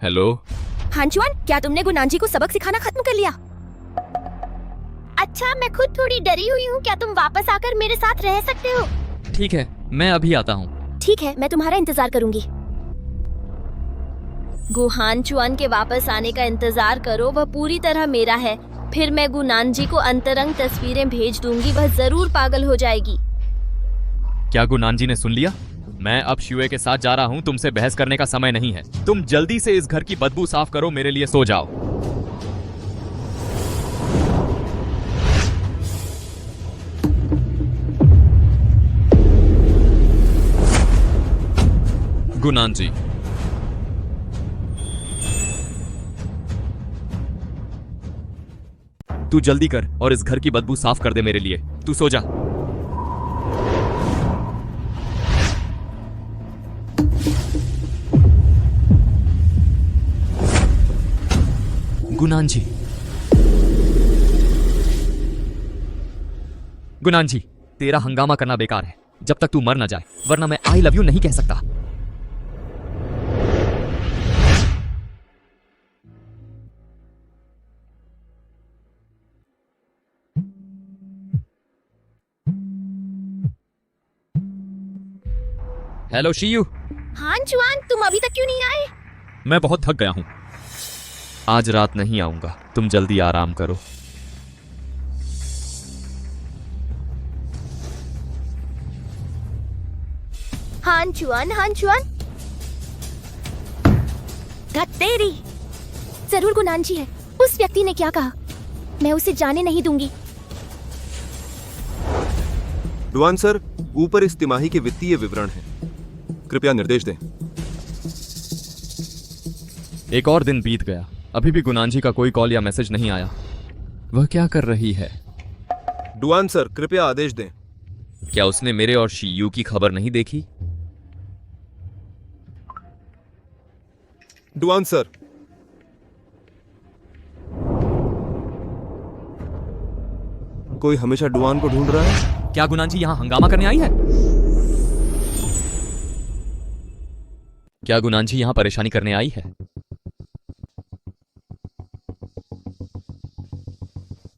हेलो हानचुआन, क्या तुमने गुनांजी को सबक सिखाना खत्म कर लिया? अच्छा, मैं खुद थोड़ी डरी हुई हूँ। क्या तुम वापस आकर मेरे साथ रह सकते हो? ठीक है, मैं अभी आता हूँ। ठीक है, मैं तुम्हारा इंतजार करूंगी। गु हानचुआन के वापस आने का इंतजार करो, वह पूरी तरह मेरा है। फिर मैं गुनांजी को अंतरंग तस्वीरें भेज दूंगी, वह जरूर पागल हो जाएगी। क्या गुनांजी ने सुन लिया? मैं अब शीयुए के साथ जा रहा हूं। तुमसे बहस करने का समय नहीं है। तुम जल्दी से इस घर की बदबू साफ करो, मेरे लिए सो जाओ। गुनान जी, तू जल्दी कर और इस घर की बदबू साफ कर दे मेरे लिए। तू सो जा। गुनान जी, गुनान जी, तेरा हंगामा करना बेकार है जब तक तू मर ना जाए, वरना मैं आई लव यू नहीं कह सकता। हेलो शियू। हान चुआन, तुम अभी तक क्यों नहीं आए? मैं बहुत थक गया हूं, आज रात नहीं आऊंगा। तुम जल्दी आराम करो। हान चुआन, हान चुआन। तेरी जरूर गुनान जी है। उस व्यक्ति ने क्या कहा? मैं उसे जाने नहीं दूंगी। डुआन सर, ऊपर इस तिमाही के वित्तीय विवरण हैं। कृपया निर्देश दें। एक और दिन बीत गया, अभी भी गुनान जी का कोई कॉल या मैसेज नहीं आया। वह क्या कर रही है? डुआन सर, कृपया आदेश दें। क्या उसने मेरे और शियू की खबर नहीं देखी? डुआन सर, कोई हमेशा डुआन को ढूंढ रहा है। क्या गुनान जी यहां हंगामा करने आई है? क्या गुनान जी यहां परेशानी करने आई है?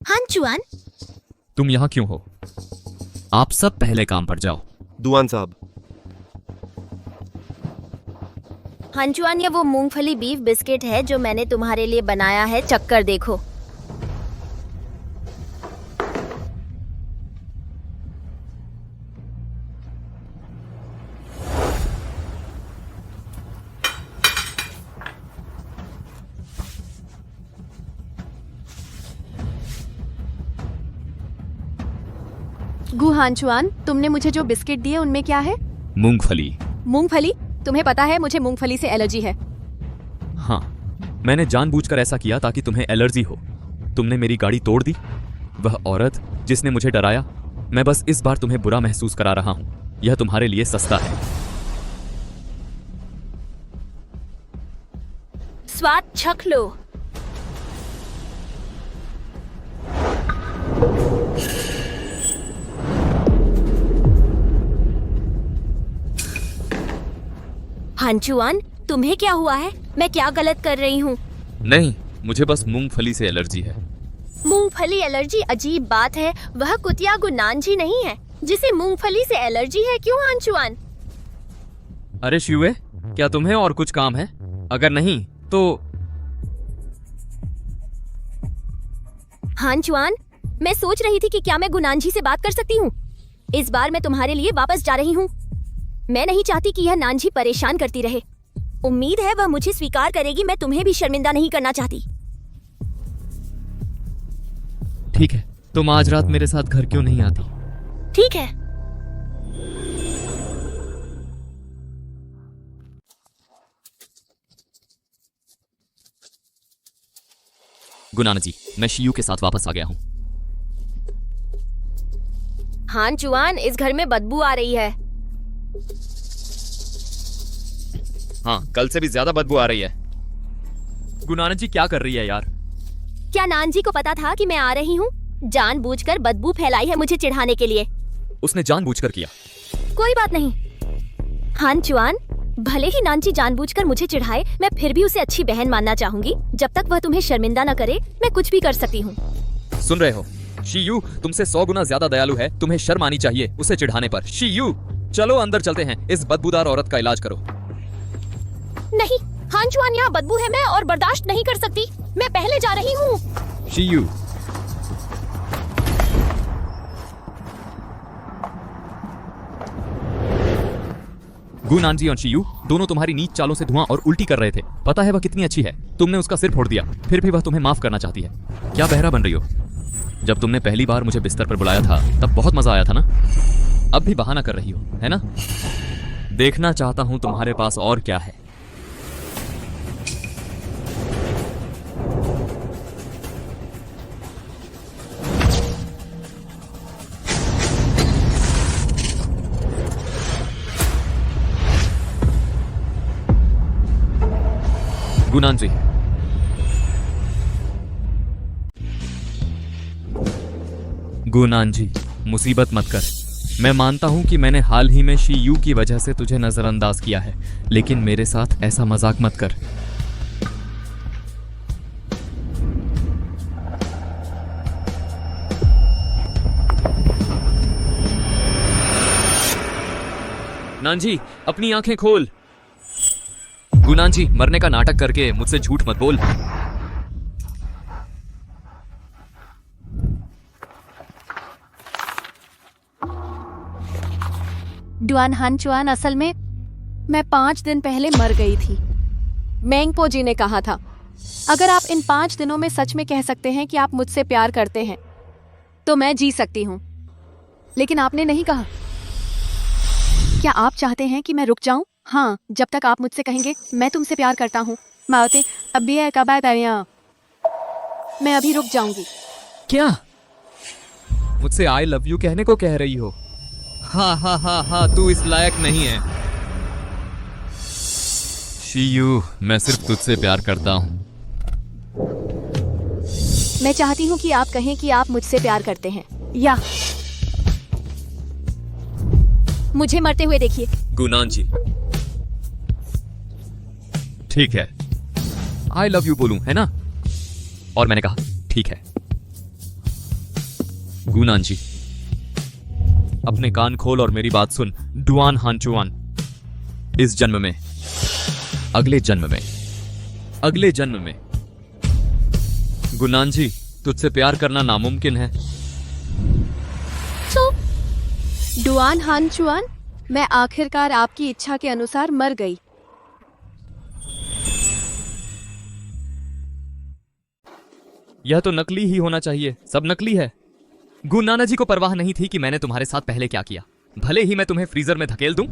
हान चुआन, तुम यहां क्यों हो? आप सब पहले काम पर जाओ। डुआन साहब, हान चुआन, ये वो मूंगफली बीफ बिस्किट है जो मैंने तुम्हारे लिए बनाया है। चक्कर देखो। गु हानचुआन, तुमने मुझे जो बिस्किट दिए उनमें क्या है? मूंगफली। मूंगफली? तुम्हें पता है मुझे मूंगफली से एलर्जी है। हाँ, मैंने जानबूझकर ऐसा किया ताकि तुम्हें एलर्जी हो। तुमने मेरी गाड़ी तोड़ दी। वह औरत जिसने मुझे डराया, मैं बस इस बार तुम्हें बुरा महसूस करा रहा हूं। यह तुम्हारे लिए सस्ता है। स्वाद चख लो। हानचुआन, तुम्हें क्या हुआ है? मैं क्या गलत कर रही हूँ? नहीं, मुझे बस मूंगफली से एलर्जी है। मूंगफली एलर्जी अजीब बात है। वह कुतिया गुनान जी नहीं है जिसे मूंगफली से एलर्जी है। क्यों हानचुआन? अरे शिवे, क्या तुम्हें और कुछ काम है? अगर नहीं तो हानचुआन, मैं सोच रही थी कि क्या मैं गुनान जी से बात कर सकती हूँ। इस बार मैं तुम्हारे लिए वापस जा रही हूँ। मैं नहीं चाहती कि यह नानजी परेशान करती रहे। उम्मीद है वह मुझे स्वीकार करेगी। मैं तुम्हें भी शर्मिंदा नहीं करना चाहती। ठीक है, तुम आज रात मेरे साथ घर क्यों नहीं आती? ठीक है। गुनान जी, मैं शियू के साथ वापस आ गया हूँ। हानचुआन, इस घर में बदबू आ रही है। हाँ, कल से भी ज्यादा बदबू आ रही है। गुनान जी क्या कर रही है यार? क्या नानजी को पता था कि मैं आ रही हूँ? जानबूझकर बदबू फैलाई है मुझे चिढ़ाने के लिए। उसने जानबूझकर किया। कोई बात नहीं हानचुआन, भले ही नानजी जानबूझकर मुझे चिढ़ाए, मैं फिर भी उसे अच्छी बहन मानना चाहूंगी। जब तक वह तुम्हें शर्मिंदा न करे, मैं कुछ भी कर सकती हूँ। सुन रहे हो? शियू तुमसे 100 गुना ज्यादा दयालु है। तुम्हें शर्म आनी चाहिए उसे चिढ़ाने पर। शियू, चलो अंदर चलते हैं। इस बदबूदार औरत का इलाज करो। नहीं हानचुआन, यहाँ बदबू है, मैं और बर्दाश्त नहीं कर सकती। मैं पहले जा रही हूँ। शियू, गुनानजी और शियू दोनों तुम्हारी नीच चालों से धुआं और उल्टी कर रहे थे। पता है वह कितनी अच्छी है। तुमने उसका सिर फोड़ दिया, फिर भी वह तुम्हें माफ करना चाहती है। क्या बहरा बन रही हो? जब तुमने पहली बार मुझे बिस्तर पर बुलाया था तब बहुत मजा आया था ना? अब भी बहाना कर रही हो, है ना? देखना चाहता हूं तुम्हारे पास और क्या है। गुनान जी, गुनान जी, मुसीबत मत कर। मैं मानता हूं कि मैंने हाल ही में शी यू की वजह से तुझे नजरअंदाज किया है, लेकिन मेरे साथ ऐसा मजाक मत कर। गुनान जी, अपनी आंखें खोल। गुनान जी, मरने का नाटक करके मुझसे झूठ मत बोल। डुआन हानचुआन, असल में मैं 5 दिन पहले मर गई थी। मेंगपो जी ने कहा था, अगर आप इन 5 दिनों में सच में कह सकते हैं कि आप मुझसे प्यार करते हैं तो मैं जी सकती हूँ, लेकिन आपने नहीं कहा। क्या आप चाहते हैं कि मैं रुक जाऊं? हाँ, जब तक आप मुझसे कहेंगे मैं तुमसे प्यार करता हूँ। माओते अब भी है कब मैं अभी रुक जाऊंगी। क्या मुझसे आई लव यू कहने को कह रही हो? हाँ हाँ हाँ हाँ, तू इस लायक नहीं है। शीयू, मैं सिर्फ तुझसे प्यार करता हूँ। मैं चाहती हूँ कि आप कहें कि आप मुझसे प्यार करते हैं, या मुझे मरते हुए देखिए। गुनान जी, ठीक है, आई लव यू बोलूं, है ना? और मैंने कहा ठीक है। गुनान जी, अपने कान खोल और मेरी बात सुन। डुआन हानचुआन, इस जन्म में, अगले जन्म में, अगले जन्म में गुनान जी, तुझसे प्यार करना नामुमकिन है। तो डुआन हानचुआन, मैं आखिरकार आपकी इच्छा के अनुसार मर गई। यह तो नकली ही होना चाहिए, सब नकली है। गुनाना जी को परवाह नहीं थी कि मैंने तुम्हारे साथ पहले क्या किया, भले ही मैं तुम्हें फ्रीजर में धकेल दूं।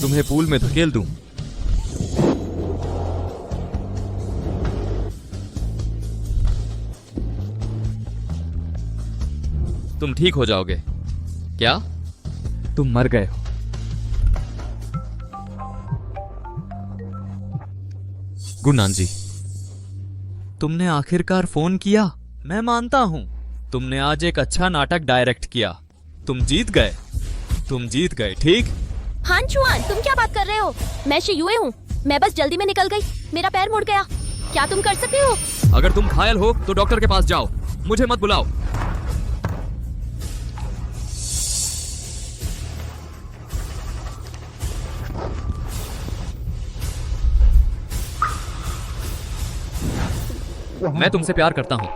तुम्हें पूल में धकेल दूं। तुम ठीक हो जाओगे। क्या तुम मर गए हो? गुनान जी, तुमने आखिरकार फोन किया। मैं मानता हूं तुमने आज एक अच्छा नाटक डायरेक्ट किया। तुम जीत गए, तुम जीत गए, ठीक? हानचुआन, तुम क्या बात कर रहे हो? मैं शियुए हूँ, मैं बस जल्दी में निकल गई, मेरा पैर मुड़ गया। क्या तुम कर सकते हो? अगर तुम घायल हो तो डॉक्टर के पास जाओ, मुझे मत बुलाओ। मैं तुमसे प्यार करता हूं,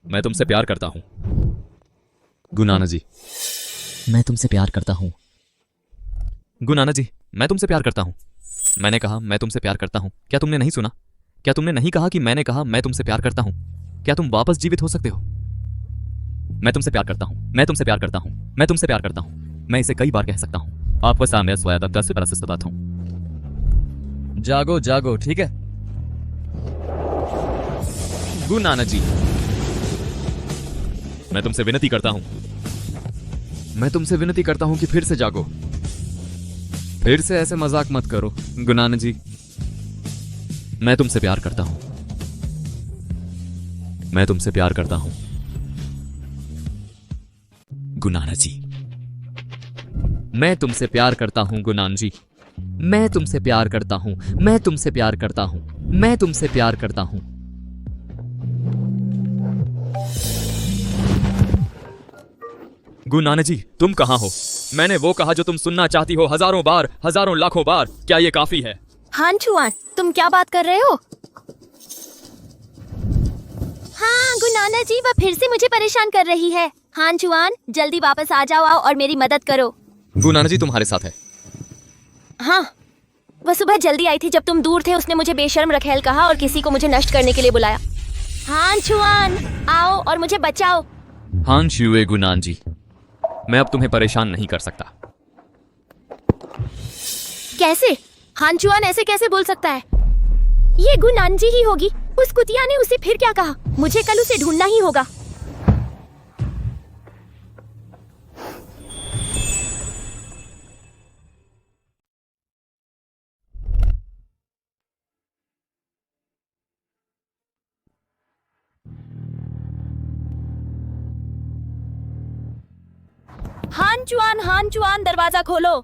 मैं तुमसे प्यार करता हूं। गुनाना जी, मैं तुमसे प्यार करता हूं। गुनाना जी, मैं तुमसे प्यार करता हूं। मैंने कहा मैं तुमसे प्यार करता हूं। क्या तुमने नहीं सुना? क्या तुमने नहीं कहा कि मैंने कहा मैं तुमसे प्यार करता हूं? क्या तुम वापस जीवित हो सकते हो? मैं तुमसे प्यार करता हूं, मैं तुमसे प्यार करता हूं, मैं तुमसे प्यार करता हूं। मैं इसे कई बार कह सकता हूं। आपको सामने स्वायत्त से प्रस्तुत हूं। जागो जागो, ठीक है? गुनाना जी, मैं तुमसे विनती करता हूं, मैं तुमसे विनती करता हूं कि फिर से जागो। फिर से ऐसे मजाक मत करो। गुनाना जी, मैं तुमसे प्यार करता हूं, मैं तुमसे प्यार करता हूं। गुनाना जी, मैं तुमसे प्यार करता हूं। गुनान जी, मैं तुमसे प्यार करता हूं, मैं तुमसे प्यार करता हूं, मैं तुमसे प्यार करता हूं। गुनाना जी, तुम कहां हो? मैंने वो कहा जो तुम सुनना चाहती हो, हजारों बार, हजारों लाखों बार। क्या ये काफी है? हानचुआन, तुम क्या बात कर रहे हो? हाँ गुनाना जी, वह फिर से मुझे परेशान कर रही है। हानचुआन, जल्दी वापस आ जाओ और मेरी मदद करो। गुनाना जी तुम्हारे साथ है। हाँ, वह सुबह जल्दी आई थी जब तुम दूर थे। उसने मुझे बेशर्म रखेल कहा और किसी को मुझे नष्ट करने के लिए बुलाया। हान चुआन, आओ और मुझे बचाओ। हान शियुए गुनान जी, मैं अब तुम्हें परेशान नहीं कर सकता। कैसे? हान चुआन ऐसे कैसे बोल सकता है? ये गुनान जी ही होगी। उस कुतिया ने उसे फिर क्या कहा? मुझे कल उसे ढूंढना ही होगा। हान चुआन दरवाजा खोलो।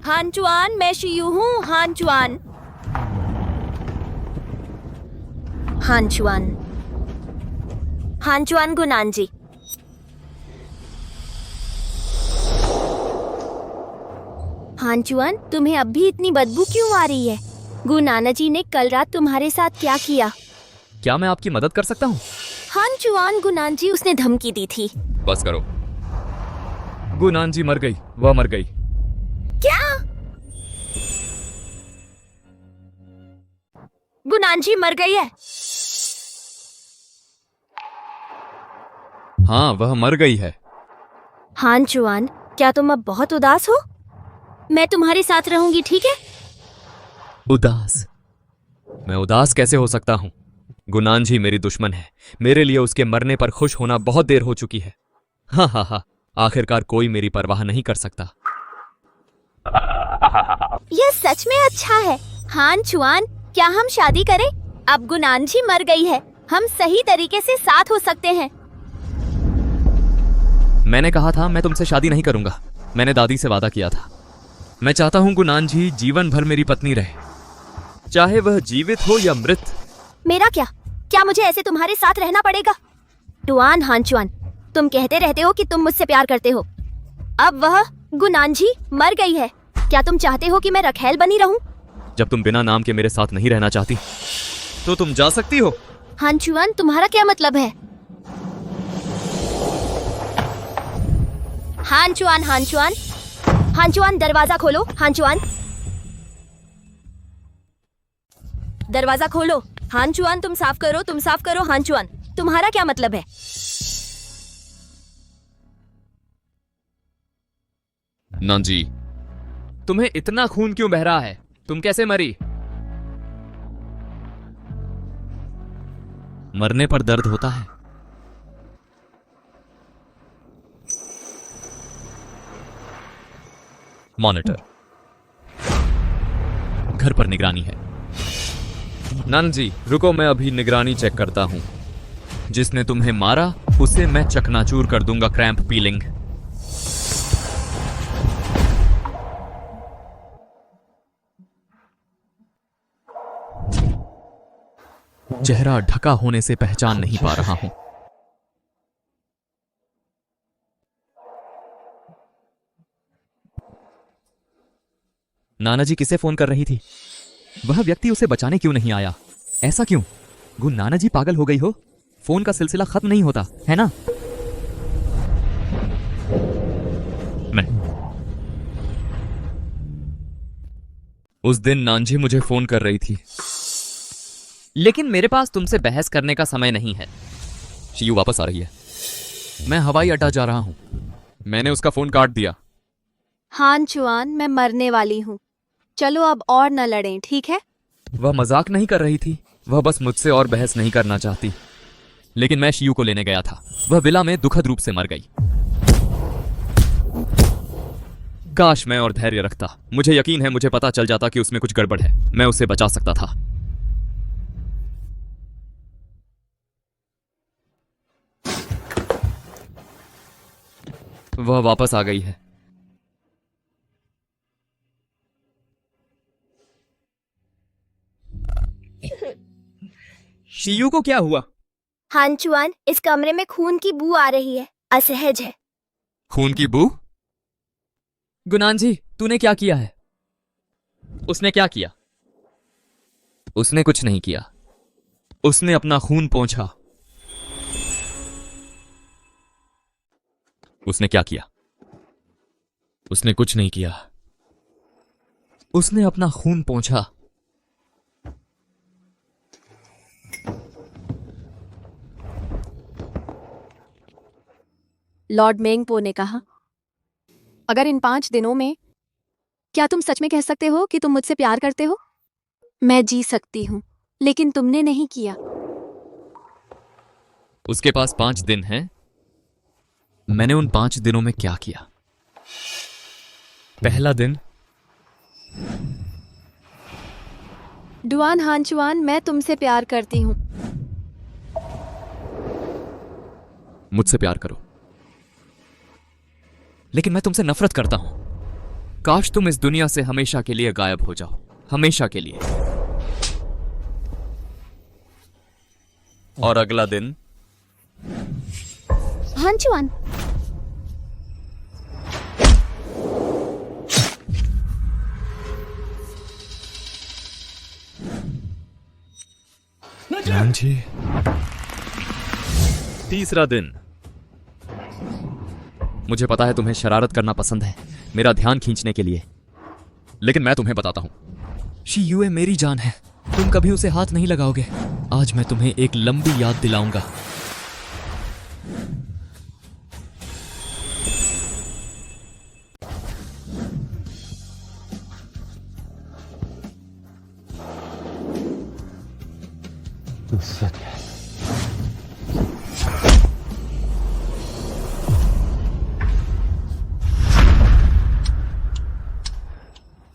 हान चुआन, मैं शियू हूँ। हान चुआन। हान चुआन, हान चुआन गुनान जी। हान चुआन, तुम्हें अब भी इतनी बदबू क्यों आ रही है? गुनाना जी ने कल रात तुम्हारे साथ क्या किया? क्या मैं आपकी मदद कर सकता हूँ? हान चुआन गुनान जी, उसने धमकी दी थी। बस करो। गुनान जी मर गई, वह मर गई। क्या? गुनान जी मर गई है? हाँ, वह मर गई है। हान चुआन, क्या तुम अब बहुत उदास हो? मैं तुम्हारे साथ रहूंगी, ठीक है? उदास? मैं उदास कैसे हो सकता हूँ? गुनान जी मेरी दुश्मन है। मेरे लिए उसके मरने पर खुश होना बहुत देर हो चुकी है। हाँ हाँ हाँ, आखिरकार कोई मेरी परवाह नहीं कर सकता। यह सच में अच्छा है। हान चुआन, क्या हम शादी करें? अब गुनान जी मर गई है, हम सही तरीके से साथ हो सकते हैं। मैंने कहा था मैं तुमसे शादी नहीं करूंगा। मैंने दादी से वादा किया था। मैं चाहता हूं गुनान जी जीवन भर मेरी पत्नी रहे, चाहे वह जीवित हो या मृत। मेरा क्या? क्या मुझे ऐसे तुम्हारे साथ रहना पड़ेगा? टुआन हान चुआन, तुम कहते रहते हो कि तुम मुझसे प्यार करते हो। अब वह गुनान जी मर गई है। क्या तुम चाहते हो कि मैं रखेल बनी रहूं? जब तुम बिना नाम के मेरे साथ नहीं रहना चाहती तो तुम जा सकती हो। हान चुआन, तुम्हारा क्या मतलब है? हान चुआन, हान चुआन, हान चुआन, दरवाजा खोलो। हान चुआन, दरवाजा खोलो। हान चुआन, तुम साफ करो, तुम साफ करो। हान चुआन, तुम्हारा क्या मतलब है? नानजी, तुम्हें इतना खून क्यों बह रहा है? तुम कैसे मरी? मरने पर दर्द होता है। मॉनिटर, घर पर निगरानी है। नानजी रुको, मैं अभी निगरानी चेक करता हूं। जिसने तुम्हें मारा उसे मैं चकनाचूर कर दूंगा। Cramp piling. चेहरा ढका होने से पहचान नहीं पा रहा हूं। नाना जी किसे फोन कर रही थी? वह व्यक्ति उसे बचाने क्यों नहीं आया? ऐसा क्यों? नाना जी पागल हो गई हो? फोन का सिलसिला खत्म नहीं होता है ना? मैं उस दिन नानजी मुझे फोन कर रही थी, लेकिन मेरे पास तुमसे बहस करने का समय नहीं है। शियू वापस आ रही है। मैं हवाई अड्डा जा रहा हूं। मैंने उसका फोन काट दिया। हान चुआन, मैं मरने वाली हूँ। चलो अब और न लड़ें, ठीक है? वह मजाक नहीं कर रही थी, वह बस मुझसे और बहस नहीं करना चाहती। लेकिन मैं शियू को लेने गया था। वह विला में दुखद रूप से मर गई। काश मैं और धैर्य रखता। मुझे यकीन है मुझे पता चल जाता कि उसमें कुछ गड़बड़ है। मैं उसे बचा सकता था। वह वापस आ गई है। शियू को क्या हुआ? हान चुआन, इस कमरे में खून की बू आ रही है। असहज है। खून की बू? गुनान जी, तूने क्या किया है? उसने क्या किया? उसने कुछ नहीं किया। उसने अपना खून पोंछा। उसने क्या किया? उसने कुछ नहीं किया। उसने अपना खून पोंछा। लॉर्ड मेंगपो ने कहा, अगर इन 5 दिनों में क्या तुम सच में कह सकते हो कि तुम मुझसे प्यार करते हो? मैं जी सकती हूँ, लेकिन तुमने नहीं किया। उसके पास 5 दिन हैं। मैंने उन 5 दिनों में क्या किया? पहला दिन, डुआन हानचुआन, मैं तुमसे प्यार करती हूँ। मुझसे प्यार करो, लेकिन मैं तुमसे नफरत करता हूं। काश तुम इस दुनिया से हमेशा के लिए गायब हो जाओ, हमेशा के लिए। और अगला दिन, हानचुआन, जी। तीसरा दिन, मुझे पता है तुम्हें शरारत करना पसंद है, मेरा ध्यान खींचने के लिए, लेकिन मैं तुम्हें बताता हूं, शी युए मेरी जान है। तुम कभी उसे हाथ नहीं लगाओगे। आज मैं तुम्हें एक लंबी याद दिलाऊंगा।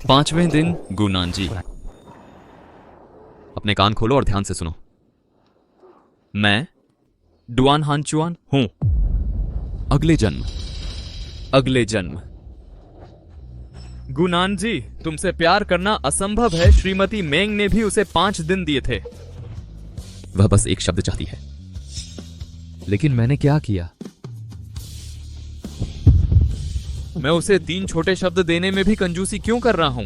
पांचवें दिन, गुनान जी। अपने कान खोलो और ध्यान से सुनो। मैं डुआन हानचुआन हूं। अगले जन्म। गुनान जी, तुमसे प्यार करना असंभव है। श्रीमती मेंग ने भी उसे 5 दिन दिए थे। वह बस एक शब्द चाहती है, लेकिन मैंने क्या किया? मैं उसे 3 छोटे शब्द देने में भी कंजूसी क्यों कर रहा हूं?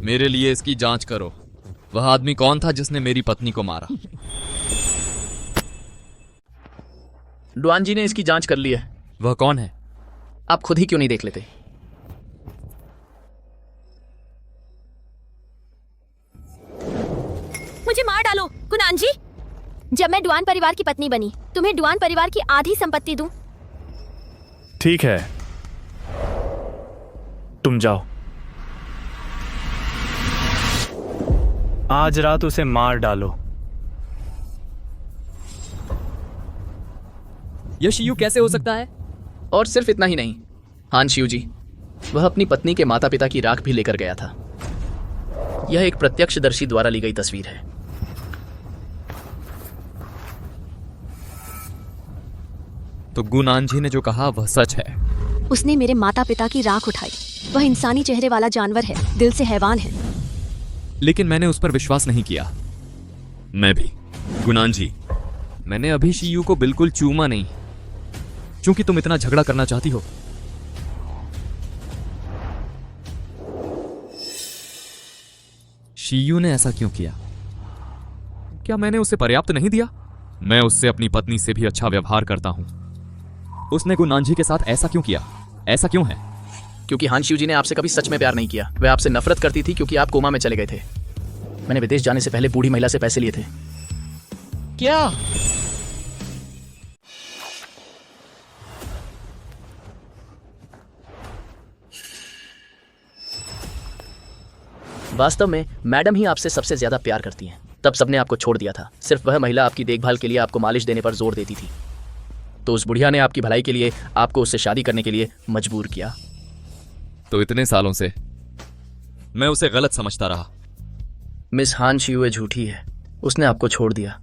मेरे लिए इसकी जांच करो। वह आदमी कौन था जिसने मेरी पत्नी को मारा? डुआन जी ने इसकी जांच कर ली है। वह कौन है? आप खुद ही क्यों नहीं देख लेते? मुझे मार डालो गुनान जी। जब मैं डुआन परिवार की पत्नी बनी, तुम्हें डुआन परिवार की आधी संपत्ति दूं। ठीक है, तुम जाओ। आज रात उसे मार डालो। यह शियू कैसे हो सकता है? और सिर्फ इतना ही नहीं, हान शिव जी, वह अपनी पत्नी के माता पिता की राख भी लेकर गया था। यह एक प्रत्यक्षदर्शी द्वारा ली गई तस्वीर है। तो गुनान जी ने जो कहा वह सच है। उसने मेरे माता पिता की राख उठाई। वह इंसानी चेहरे वाला जानवर है, दिल से हैवान है। लेकिन मैंने उस पर विश्वास नहीं किया। मैं भी। गुनान जी, मैंने अभी शियू को बिल्कुल चूमा नहीं, क्योंकि तुम इतना झगड़ा करना चाहती हो। शियू ने ऐसा क्यों किया? क्या मैंने उसे पर्याप्त नहीं दिया? मैं उससे अपनी पत्नी से भी अच्छा व्यवहार करता हूं। उसने गुनान जी के साथ ऐसा क्यों किया? ऐसा क्यों है? क्योंकि हान शिव जी ने आपसे कभी सच में प्यार नहीं किया। वह आपसे नफरत करती थी क्योंकि आप कोमा में चले गए थे। मैंने विदेश जाने से पहले बूढ़ी महिला से पैसे लिए थे। क्या? वास्तव में मैडम ही आपसे सबसे ज्यादा प्यार करती हैं। तब सबने आपको छोड़ दिया था। सिर्फ वह महिला आपकी देखभाल के लिए आपको मालिश देने पर जोर देती थी। तो उस बुढ़िया ने आपकी भलाई के लिए आपको उससे शादी करने के लिए मजबूर किया। तो इतने सालों से मैं उसे गलत समझता रहा। मिस हान शियुए झूठी है। उसने आपको छोड़ दिया।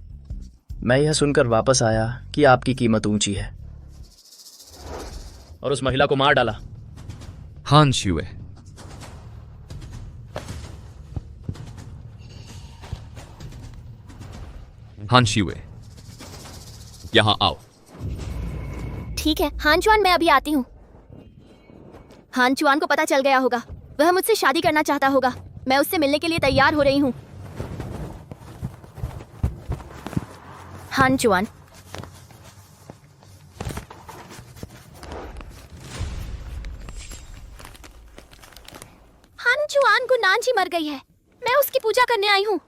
मैं यह सुनकर वापस आया कि आपकी कीमत ऊंची है और उस महिला को मार डाला। हान शियुए, हान शियुए, यहां आओ। ठीक है हानचुआन, मैं अभी आती हूँ। हानचुआन को पता चल गया होगा। वह मुझसे शादी करना चाहता होगा। मैं उससे मिलने के लिए तैयार हो रही हूँ। हान चुआन। हान चुआन को नानजी मर गई है। मैं उसकी पूजा करने आई हूँ।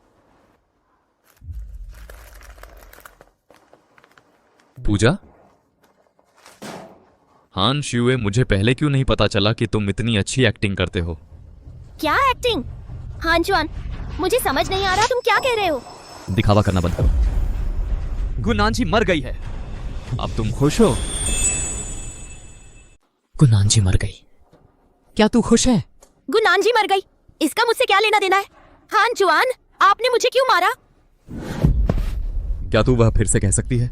पूजा? हान शिवे, मुझे पहले क्यों नहीं पता चला कि तुम इतनी अच्छी एक्टिंग करते हो? क्या एक्टिंग? हान चुआन, मुझे समझ नहीं आ रहा तुम क्या कह रहे हो। दिखावा करना बंद करो। गुनांजी मर गई है। अब तुम खुश हो? गुनांजी मर गई। क्या तू खुश है? गुनांजी मर गई, इसका मुझसे क्या लेना देना है? हान चुआन, आपने मुझे क्यों मारा? क्या तू वह फिर से कह सकती है?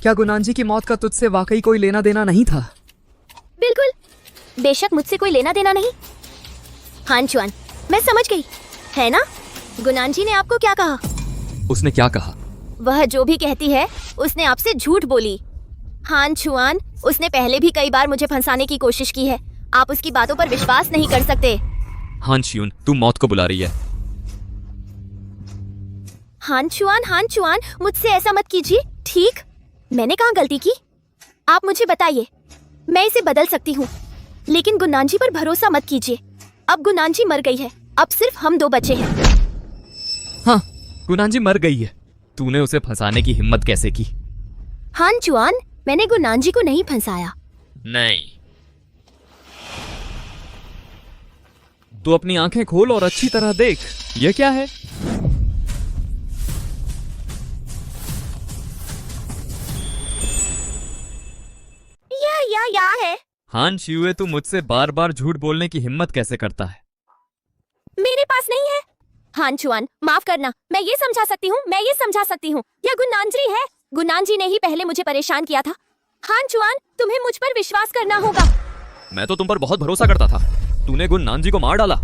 क्या गुनांजी की मौत का तुझसे वाकई कोई लेना देना नहीं था? बिल्कुल, बेशक मुझसे कोई लेना देना नहीं। हान चुआन, मैं समझ गई, है ना? गुनांजी ने आपको क्या कहा? उसने क्या कहा? वह जो भी कहती है, उसने आपसे झूठ बोली। हान चुआन, उसने पहले भी कई बार मुझे फंसाने की कोशिश की है। आप उसकी बातों पर विश्वास नहीं कर सकते। हान शियुन, तू मौत को बुला रही है। हान चुआन, मुझसे ऐसा मत कीजिए, ठीक? मैंने कहाँ गलती की? आप मुझे बताइए, मैं इसे बदल सकती हूँ, लेकिन गुनांजी पर भरोसा मत कीजिए। अब गुनांजी मर गई है, अब सिर्फ हम दो बचे हैं। हाँ, गुनांजी मर गई है। तूने उसे फंसाने की हिम्मत कैसे की? हान चुआन, मैंने गुनांजी को नहीं फंसाया। नहीं। तू अपनी आंखें खोल और अच्छी तरह देख। ये क्या है? या है। हान शियुए, तू मुझसे बार बार झूठ बोलने की हिम्मत कैसे करता है? मेरे पास नहीं है। हान चुआन, माफ करना, मैं ये समझा सकती हूँ, यह गुनांजी है। गुनांजी ने ही पहले मुझे परेशान किया था। हान चुआन, तुम्हें मुझ पर विश्वास करना होगा। मैं तो तुम पर बहुत भरोसा करता था। तूने गुनांजी को मार डाला।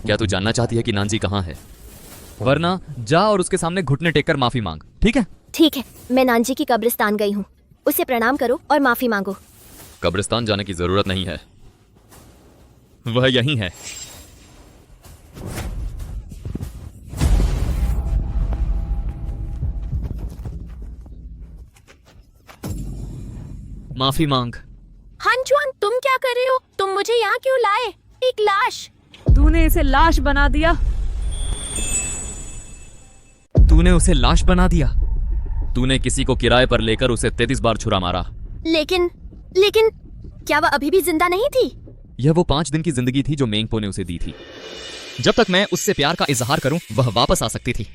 क्या तू जानना चाहती है कि नांजी कहाँ है? वरना जा और उसके सामने घुटने टेक कर माफी मांग, ठीक है? ठीक है, मैं नानजी की कब्रिस्तान गई हूँ। उसे प्रणाम करो और माफी मांगो। कब्रिस्तान जाने की जरूरत नहीं है, वह यहीं है। माफी मांग। हान चुआन, तुम क्या कर रहे हो? तुम मुझे यहाँ क्यों लाए? एक लाश। तूने इसे लाश बना दिया। तूने उसे लाश बना दिया। तूने किसी को किराए पर लेकर उसे 33 बार छुरा मारा। लेकिन क्या वह अभी भी जिंदा नहीं थी? यह वो 5 दिन की जिंदगी थी जो मेंगपो ने उसे दी थी। जब तक मैं उससे प्यार का इजहार करूं, वह वापस आ सकती थी।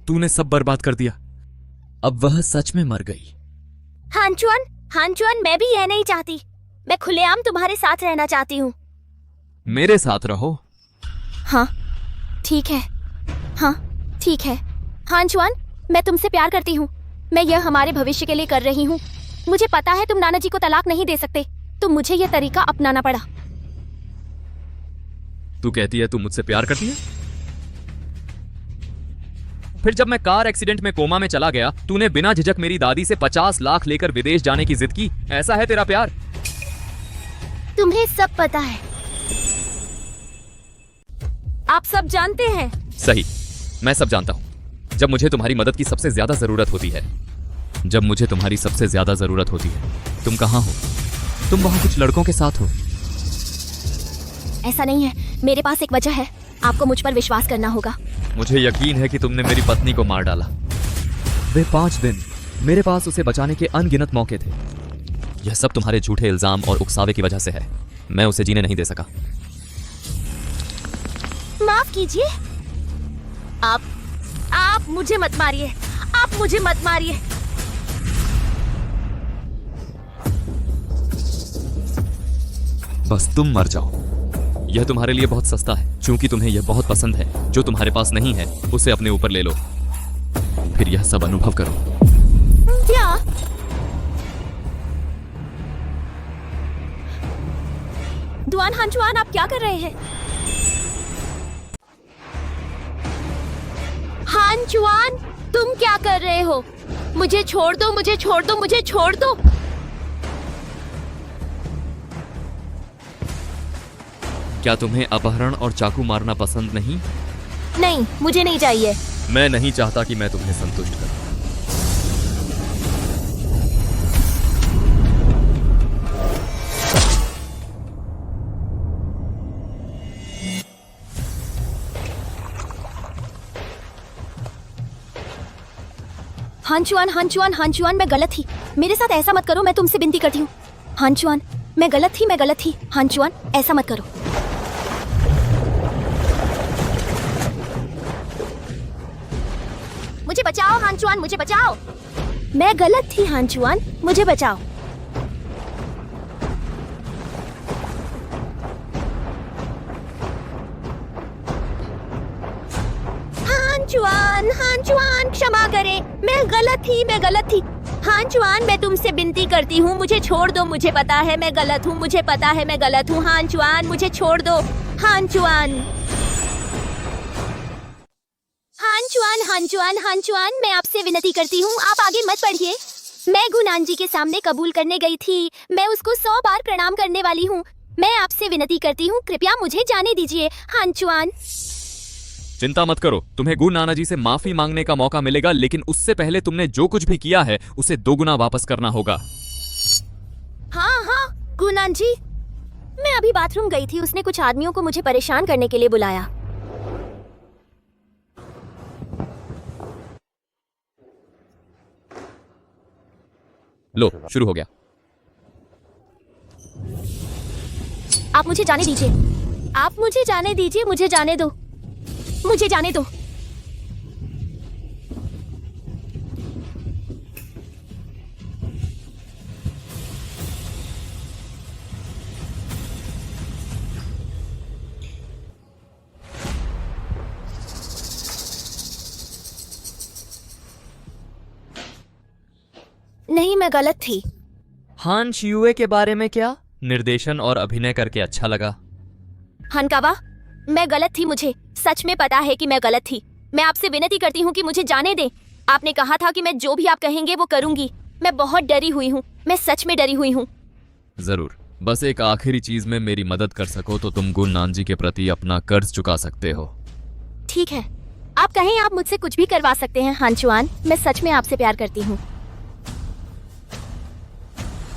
तूने सब बर्बाद कर दिया। अब वह सच में मर गई। हान चुआन, मैं भी यह नहीं चाहती। मैं खुलेआम तुम्हारे साथ रहना चाहती हूँ। मेरे साथ रहो। हाँ, ठीक है। हाँ, ठीक है। हान चुआन, मैं तुमसे प्यार करती हूँ। मैं यह हमारे भविष्य के लिए कर रही हूँ। मुझे पता है तुम नाना जी को तलाक नहीं दे सकते, तो मुझे यह तरीका अपनाना पड़ा। तू कहती है तू मुझसे प्यार करती है? फिर जब मैं कार एक्सीडेंट में कोमा में चला गया, तूने बिना झिझक मेरी दादी से 50 लाख लेकर विदेश जाने की जिद की। ऐसा है तेरा प्यार? तुम्हें सब पता है, आप सब जानते हैं। सही, मैं सब जानता हूं। जब मुझे तुम्हारी मदद की सबसे ज्यादा जरूरत होती है, तुम कहां हो? तुम वहां कुछ लड़कों के साथ हो। ऐसा नहीं है, मेरे पास एक वजह है। आपको मुझ पर विश्वास करना होगा। मुझे यकीन है कि तुमने मेरी पत्नी को मार डाला। वे 5 दिन मेरे पास उसे बचाने के अनगिनत मौके थे। यह सब तुम्हारे झूठे इल्जाम और उकसावे की वजह से है। मैं उसे जीने नहीं दे सका। माफ कीजिए। आप मुझे मत मारिए। आप मुझे मत मारिए। बस तुम मर जाओ। यह तुम्हारे लिए बहुत सस्ता है। चूंकि तुम्हें यह बहुत पसंद है, जो तुम्हारे पास नहीं है उसे अपने ऊपर ले लो। फिर यह सब अनुभव करो। क्या? दुआन हान चुआन, आप क्या कर रहे हैं? हान चुआन, तुम क्या कर रहे हो? मुझे छोड़ दो, मुझे छोड़ दो, मुझे छोड़ दो। क्या तुम्हें अपहरण और चाकू मारना पसंद नहीं? नहीं, मुझे नहीं चाहिए। मैं नहीं चाहता कि मैं तुम्हें संतुष्ट करूं। हानचुआन, मैं गलत थी। मेरे साथ ऐसा मत करो, मैं तुमसे विनती करती हूँ। हानचुआन, मैं गलत थी। हानचुआन, ऐसा मत करो। मुझे बचाओ हानचुआन, मुझे बचाओ। मैं गलत थी हानचुआन, मुझे बचाओ। हानचुआन, क्षमा करें। मैं गलत थी। हानचुआन, मैं तुमसे विनती करती हूँ, मुझे छोड़ दो। मुझे पता है मैं गलत हूँ, हानचुआन, मुझे छोड़ दो। हानचुआन, मैं आपसे विनती करती हूँ, आप आगे मत बढ़िए। मैं गुनान जी के सामने कबूल करने गई थी। मैं उसको 100 बार प्रणाम करने वाली हूँ। मैं आपसे विनती करती हूँ, कृपया मुझे जाने दीजिए। हानचुआन, चिंता मत करो, तुम्हें गु नाना जी से माफी मांगने का मौका मिलेगा, लेकिन उससे पहले तुमने जो कुछ भी किया है उसे 2 गुना वापस करना होगा। हाँ, गुनान जी, मैं अभी बाथरूम गई थी। उसने कुछ आदमियों को मुझे परेशान करने के लिए बुलाया। लो, शुरू हो गया। आप मुझे जाने दीजिए। मुझे जाने दो। नहीं, मैं गलत थी। हान शियुए के बारे में क्या? निर्देशन और अभिनय करके अच्छा लगा। हनकावा, मैं गलत थी। मुझे सच में पता है कि मैं गलत थी। मैं आपसे विनती करती हूँ कि मुझे जाने दें। आपने कहा था कि मैं जो भी आप कहेंगे वो करूंगी। मैं बहुत डरी हुई हूँ, मैं सच में डरी हुई हूँ। जरूर, बस एक आखिरी चीज में मेरी मदद कर सको तो तुम गुनान जी के प्रति अपना कर्ज चुका सकते हो। ठीक है, आप कहें, आप मुझसे कुछ भी करवा सकते हैं हानचुआन। मैं सच में आपसे प्यार करती हूँ।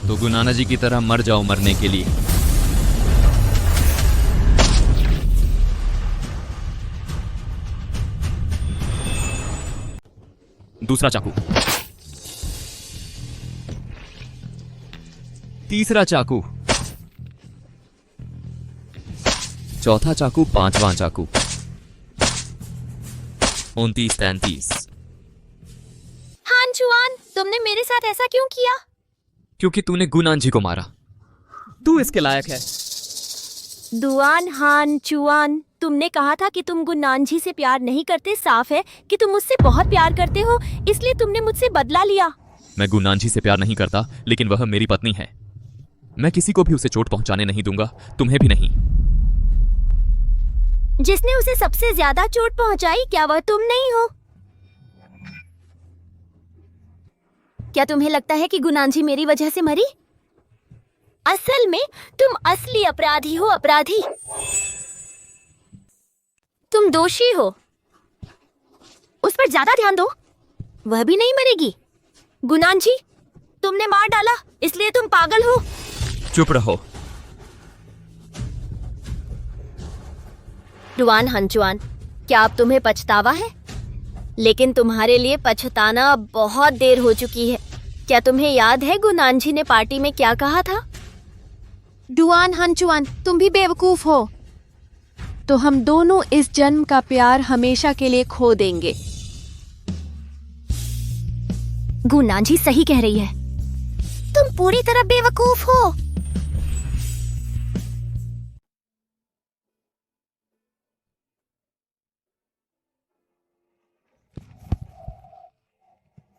तो गुनाना जी की तरह मर जाओ मरने के लिए। दूसरा चाकू, तीसरा चाकू, चौथा चाकू, 5वां चाकू, 29, 33। हानचुआन, तुमने मेरे साथ ऐसा क्यों किया? क्योंकि तूने गुनान जी को मारा। तू इसके लायक है। दुआन हानचुआन, तुमने कहा था कि तुम गुनान जी से प्यार नहीं करते। साफ है कि तुम मुझसे बहुत प्यार करते हो, इसलिए तुमने मुझसे बदला लिया। मैं गुनान जी से प्यार नहीं करता, लेकिन वह मेरी पत्नी है। मैं किसी को भी उसे चोट पहुंचाने नहीं दूंगा, तुम्हें भी नहीं। जिसने उसे सबसे ज्यादा चोट पहुंचाई, क्या वह तुम नहीं हो? क्या तुम्हें लगता है कि गुनान जी मेरी वजह से मरी? असल में तुम असली अपराधी हो। अपराधी, तुम दोषी हो। उस पर ज्यादा ध्यान दो, वह भी नहीं मरेगी। गुनान जी, तुमने मार डाला, इसलिए तुम पागल हो। चुप रहो। दुआन हंचुआन, क्या अब तुम्हें पछतावा है? लेकिन तुम्हारे लिए पछताना अब बहुत देर हो चुकी है। क्या तुम्हें याद है गुनान जी ने पार्टी में क्या कहा था? डुआन हंचुआन, तुम भी बेवकूफ हो। तो हम दोनों इस जन्म का प्यार हमेशा के लिए खो देंगे। गुनान जी सही कह रही है, तुम पूरी तरह बेवकूफ हो।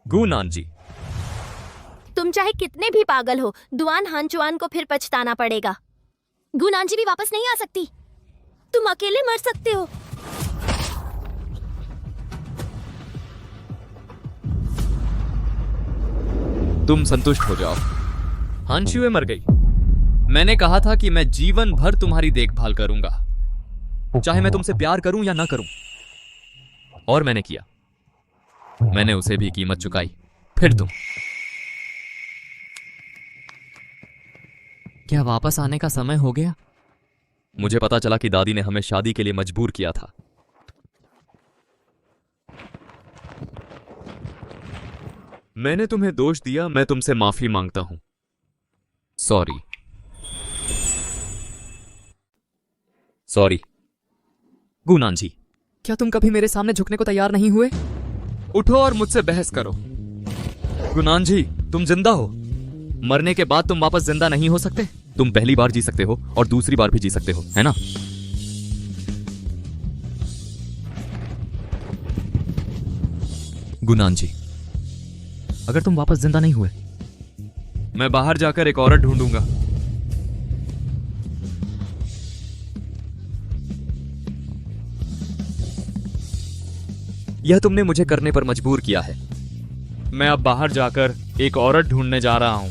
गुनान जी, तुम चाहे कितने भी पागल हो, दुआन हानचुआन को फिर पछताना पड़ेगा। गुनान जी भी वापस नहीं आ सकती। तुम अकेले मर सकते हो। तुम संतुष्ट हो जाओ। हानशुए मर गई, मैंने कहा था कि मैं जीवन भर तुम्हारी देखभाल करूंगा, चाहे मैं तुमसे प्यार करूं या ना करूं। और मैंने किया। मैंने उसे भी कीमत चुकाई। फिर तुम। क्या वापस आने का समय हो गया? मुझे पता चला कि दादी ने हमें शादी के लिए मजबूर किया था। मैंने तुम्हें दोष दिया, मैं तुमसे माफी मांगता हूं। सॉरी। सॉरी। गुनान जी, क्या तुम कभी मेरे सामने झुकने को तैयार नहीं हुए? उठो और मुझसे बहस करो। गुनान जी, तुम जिंदा हो। मरने के बाद तुम वापस जिंदा नहीं हो सकते। तुम पहली बार जी सकते हो और दूसरी बार भी जी सकते हो, है ना? गुनान जी, अगर तुम वापस जिंदा नहीं हुए, मैं बाहर जाकर एक औरत ढूंढूंगा। यह तुमने मुझे करने पर मजबूर किया है। मैं अब बाहर जाकर एक औरत ढूंढने जा रहा हूं।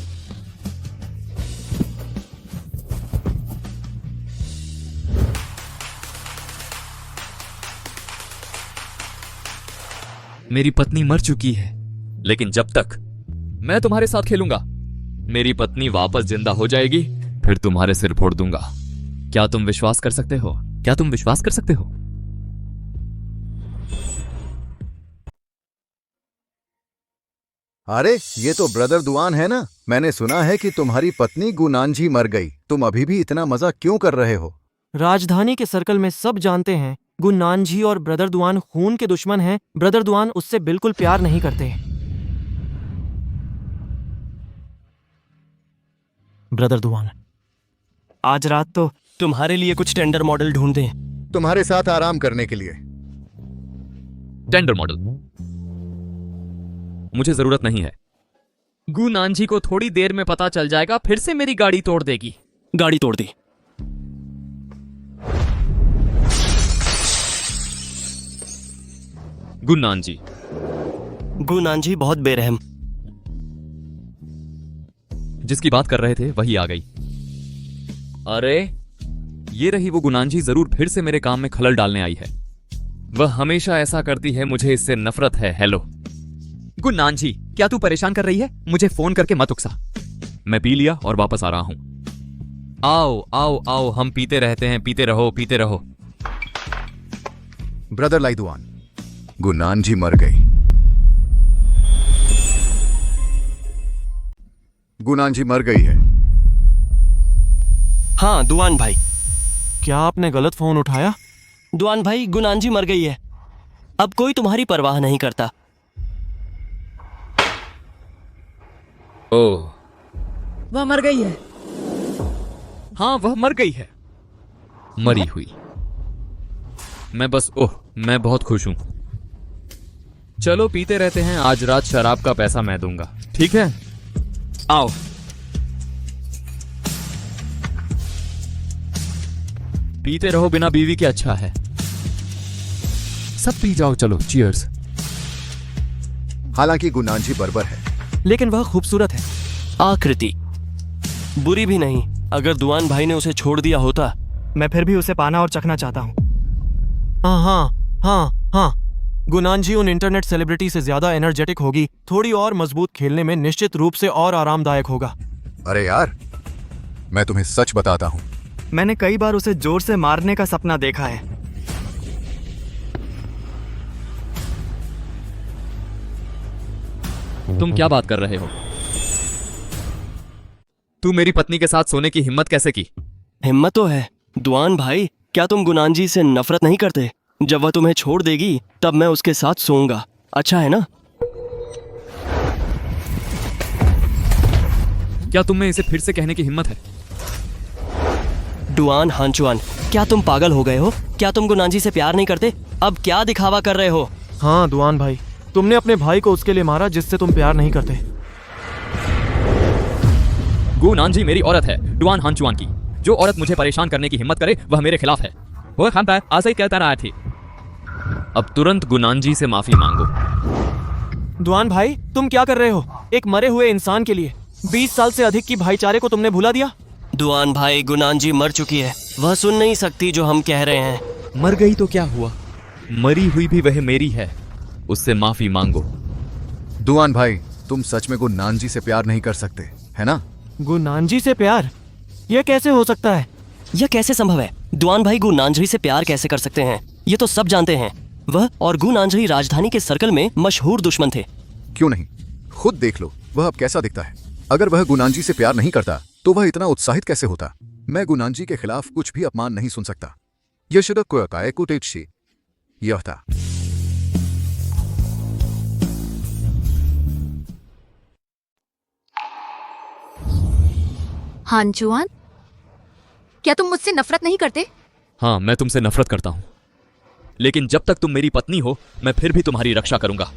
मेरी पत्नी मर चुकी है, लेकिन जब तक मैं तुम्हारे साथ खेलूंगा, मेरी पत्नी वापस जिंदा हो जाएगी, फिर तुम्हारे सिर फोड़ दूंगा। क्या तुम विश्वास कर सकते हो? क्या तुम विश्वास कर सकते हो? अरे ये तो ब्रदर दुआन है ना। मैंने सुना है कि तुम्हारी पत्नी गुनानजी मर गई। तुम अभी भी इतना मजा क्यों कर रहे हो? राजधानी के सर्कल में सब जानते हैं गुनानजी और ब्रदर दुआन खून के दुश्मन हैं। ब्रदर दुआन उससे बिल्कुल प्यार नहीं करते। ब्रदर दुआन, आज रात तो तुम्हारे लिए कुछ टेंडर मॉडल ढूंढ दें। तुम्हारे साथ आराम करने के लिए। टेंडर मॉडल मुझे जरूरत नहीं है। गुनानजी को थोड़ी देर में पता चल जाएगा, फिर से मेरी गाड़ी तोड़ देगी। गाड़ी तोड़ दी। गुनानजी। गुनानजी बहुत बेरहम। जिसकी बात कर रहे थे वही आ गई। अरे ये रही वो गुनानजी, जरूर फिर से मेरे काम में खलल डालने आई है। वह हमेशा ऐसा करती है, मुझे इससे नफरत है। हेलो गुनानजी, क्या तू परेशान कर रही है? मुझे फोन करके मत उकसा। मैं पी लिया और वापस आ रहा हूं। आओ आओ आओ, हम पीते रहते हैं, पीते रहो पीते रहो। ब्रदर लाइदुआन, गुनानजी मर गई। गुनानजी मर गई है। हाँ दुआन भाई। क्या आपने गलत फोन उठाया? दुआन भाई, गुनानजी मर गई है। अब कोई तुम्हारी परवाह नहीं करता। ओह, वह मर गई है। हाँ वह मर गई है, मरी हुई। मैं बस मैं बहुत खुश हूं। चलो पीते रहते हैं। आज रात शराब का पैसा मैं दूंगा, ठीक है? आओ। पीते रहो बिना बीवी के, अच्छा है। सब पी जाओ, चलो चीयर्स। हालांकि गुनानजी बर्बर है, लेकिन वह खूबसूरत है। आकृति बुरी भी नहीं। अगर दुआन भाई ने उसे छोड़ दिया होता, मैं फिर भी उसे पाना और चखना चाहता हूँ। हाँ हाँ हाँ हाँ, गुनानजी उन इंटरनेट सेलिब्रिटी से ज्यादा एनर्जेटिक होगी। थोड़ी और मजबूत खेलने में निश्चित रूप से और आरामदायक होगा। अरे यार, मैं तुम्हें सच बताता हूँ, मैंने कई बार उसे जोर से मारने का सपना देखा है। तुम क्या बात कर रहे हो? तू मेरी पत्नी के साथ सोने की हिम्मत कैसे की? हिम्मत तो है। दुआन भाई, क्या तुम गुनानजी से नफरत नहीं करते? जब वह तुम्हें छोड़ देगी तब मैं उसके साथ सोऊंगा, अच्छा है ना? क्या तुम में इसे फिर से कहने की हिम्मत है? दुआन हांचुआन, क्या तुम पागल हो गए हो? क्या तुम गुनानजी से प्यार नहीं करते? अब क्या दिखावा कर रहे हो? हाँ दुआन भाई, तुमने अपने भाई को उसके लिए मारा जिससे तुम प्यार नहीं करते। गुनानजी मेरी औरत है, दुआन हांचुआन की। जो औरत मुझे परेशान करने की हिम्मत करे वह मेरे खिलाफ है। वो खानदान आज ही कहता रहा थी। अब तुरंत गुनानजी से माफी मांगो। दुआन भाई, तुम क्या कर रहे हो? एक मरे हुए इंसान के लिए 20 साल से अधिक की भाईचारे को तुमने भुला दिया। दुआन भाई गुनान जी मर चुकी है, वह सुन नहीं सकती जो हम कह रहे हैं। मर गई तो क्या हुआ, मरी हुई भी वह मेरी है, उससे माफी मांगो। दुआन भाई, तुम सच में गुनान जी से प्यार नहीं कर सकते, है ना? गुनान जी से प्यार? यह कैसे हो सकता है? यह कैसे संभव है? दुआन भाई गुनांजरी से प्यार कैसे कर सकते हैं? ये तो सब जानते हैं। वह और गुनांजरी राजधानी के सर्कल में मशहूर दुश्मन थे। क्यों नहीं, खुद देख लो वह अब कैसा दिखता है। अगर वह गुनांजी से प्यार नहीं करता तो वह इतना उत्साहित कैसे होता? मैं गुनांजी के खिलाफ कुछ भी अपमान नहीं सुन सकता। यह था। हानचुआन, क्या तुम मुझसे नफरत नहीं करते? हाँ, मैं तुमसे नफरत करता हूं, लेकिन जब तक तुम मेरी पत्नी हो मैं फिर भी तुम्हारी रक्षा करूंगा।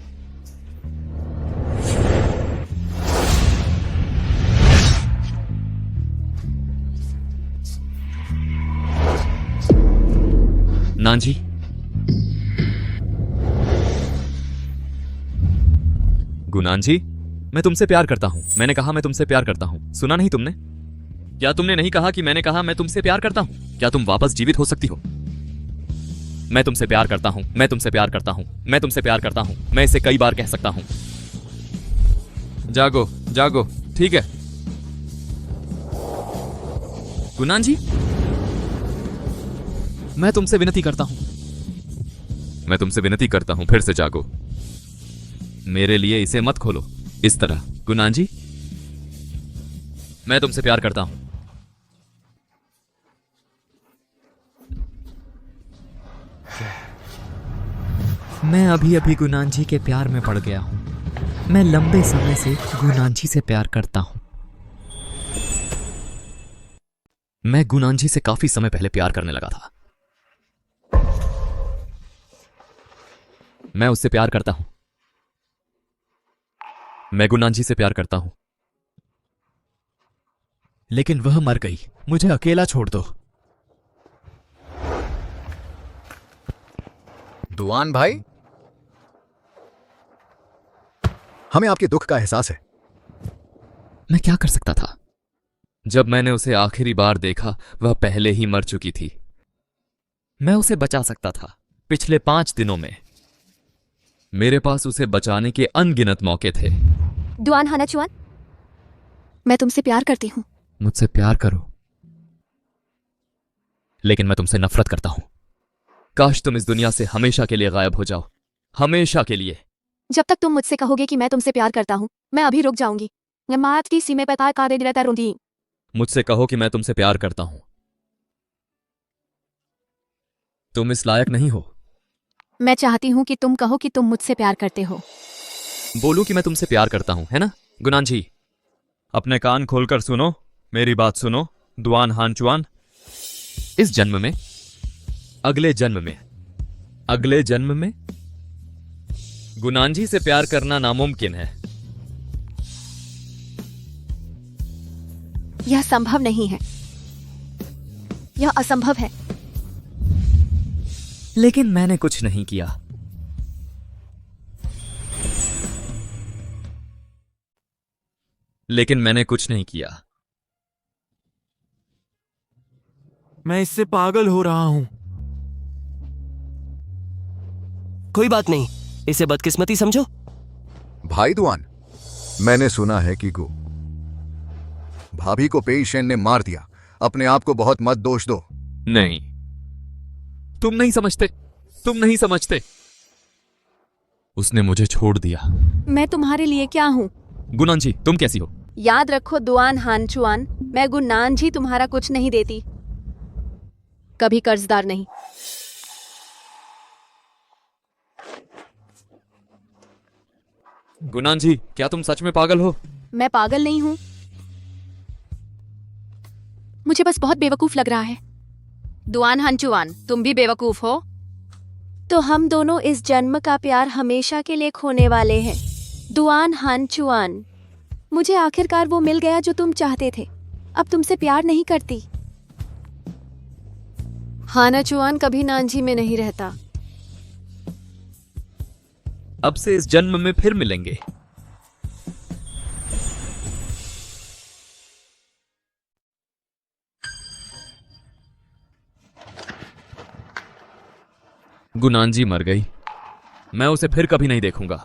नानजी, गुनान जी, मैं तुमसे प्यार करता हूं। मैंने कहा मैं तुमसे प्यार करता हूं, सुना नहीं तुमने? क्या तुमने नहीं कहा कि मैंने कहा मैं तुमसे प्यार करता हूं? क्या तुम वापस जीवित हो सकती हो? मैं तुमसे प्यार करता हूं, मैं तुमसे प्यार करता हूं, मैं तुमसे प्यार करता हूं। मैं इसे कई बार कह सकता हूं। जागो जागो, ठीक है? गुनान जी, मैं तुमसे विनती करता हूं, मैं तुमसे विनती करता हूं, फिर से जागो। मेरे लिए इसे मत खोलो इस तरह। गुनान जी, मैं तुमसे प्यार करता हूं। मैं अभी अभी गुनान जी के प्यार में पड़ गया हूं। मैं लंबे समय से गुनान जी से प्यार करता हूं। मैं गुनान जी से काफी समय पहले प्यार करने लगा था। मैं उससे प्यार करता हूं। मैं गुनान जी से प्यार करता हूं, लेकिन वह मर गई। मुझे अकेला छोड़ दो। दुआन भाई, हमें आपके दुख का एहसास है। मैं क्या कर सकता था? जब मैंने उसे आखिरी बार देखा वह पहले ही मर चुकी थी। मैं उसे बचा सकता था। पिछले 5 दिनों में मेरे पास उसे बचाने के अनगिनत मौके थे। दुआन हानाचुआन, मैं तुमसे प्यार करती हूं। मुझसे प्यार करो, लेकिन मैं तुमसे नफरत करता हूं। काश तुम इस दुनिया से हमेशा के लिए गायब हो जाओ, हमेशा के लिए। जब तक तुम मुझसे कहोगे कि मैं तुमसे प्यार करता हूं, मैं अभी रुक जाऊंगी। मात की सीमे पर का दे रहता रूंगी। मुझसे कहो कि मैं तुमसे प्यार करता हूं। तुम इस लायक नहीं हो। मैं चाहती हूं कि तुम कहो कि तुम मुझसे प्यार करते हो। बोलूं कि मैं तुमसे प्यार करता हूं, है ना? गुनान जी, अपने कान खोलकर सुनो, मेरी बात सुनो। दुआन हानचुआन, इस जन्म में, अगले जन्म में, अगले जन्म में गुनान जी से प्यार करना नामुमकिन है। यह संभव नहीं है, यह असंभव है। लेकिन मैंने कुछ नहीं किया। लेकिन मैंने कुछ नहीं किया। मैं इससे पागल हो रहा हूं। कोई बात नहीं, इसे बदकिस्मती समझो। भाई दुआन, मैंने सुना है कि भाभी को पेईशेन ने मार दिया। अपने आप को बहुत मत दोष दो। नहीं, तुम नहीं समझते, तुम नहीं समझते। उसने मुझे छोड़ दिया। मैं तुम्हारे लिए क्या हूं? गुनान जी, तुम कैसी हो? याद रखो दुआन हानचुआन, मैं गुनान जी तुम्हारा कुछ नहीं देती, कभी कर्जदार नहीं। गुनान जी, क्या तुम सच में पागल हो? मैं पागल नहीं हूं, मुझे बस बहुत बेवकूफ लग रहा है। दुआन हानचुआन, तुम भी बेवकूफ हो। तो हम दोनों इस जन्म का प्यार हमेशा के लिए खोने वाले हैं। दुआन हानचुआन, मुझे आखिरकार वो मिल गया जो तुम चाहते थे। अब तुमसे प्यार नहीं करती। हानाचुआन कभी नानजी में नहीं रहता। अब से इस जन्म में फिर मिलेंगे। गुनांजी मर गई। मैं उसे फिर कभी नहीं देखूंगा।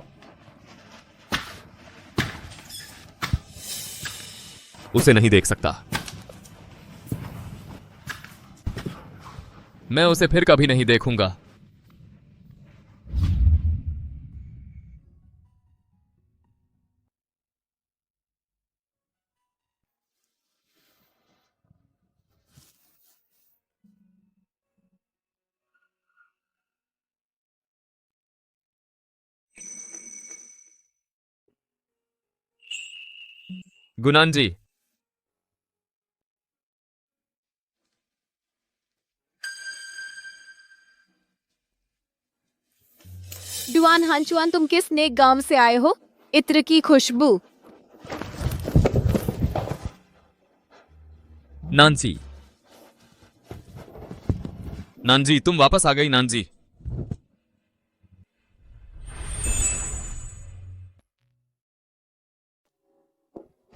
उसे नहीं देख सकता। मैं उसे फिर कभी नहीं देखूंगा। गुनांजी, डुआन हांचुआन, तुम किस नेक गांव से आए हो? इत्र की खुशबू। नानजी, नानजी तुम वापस आ गई। नानजी,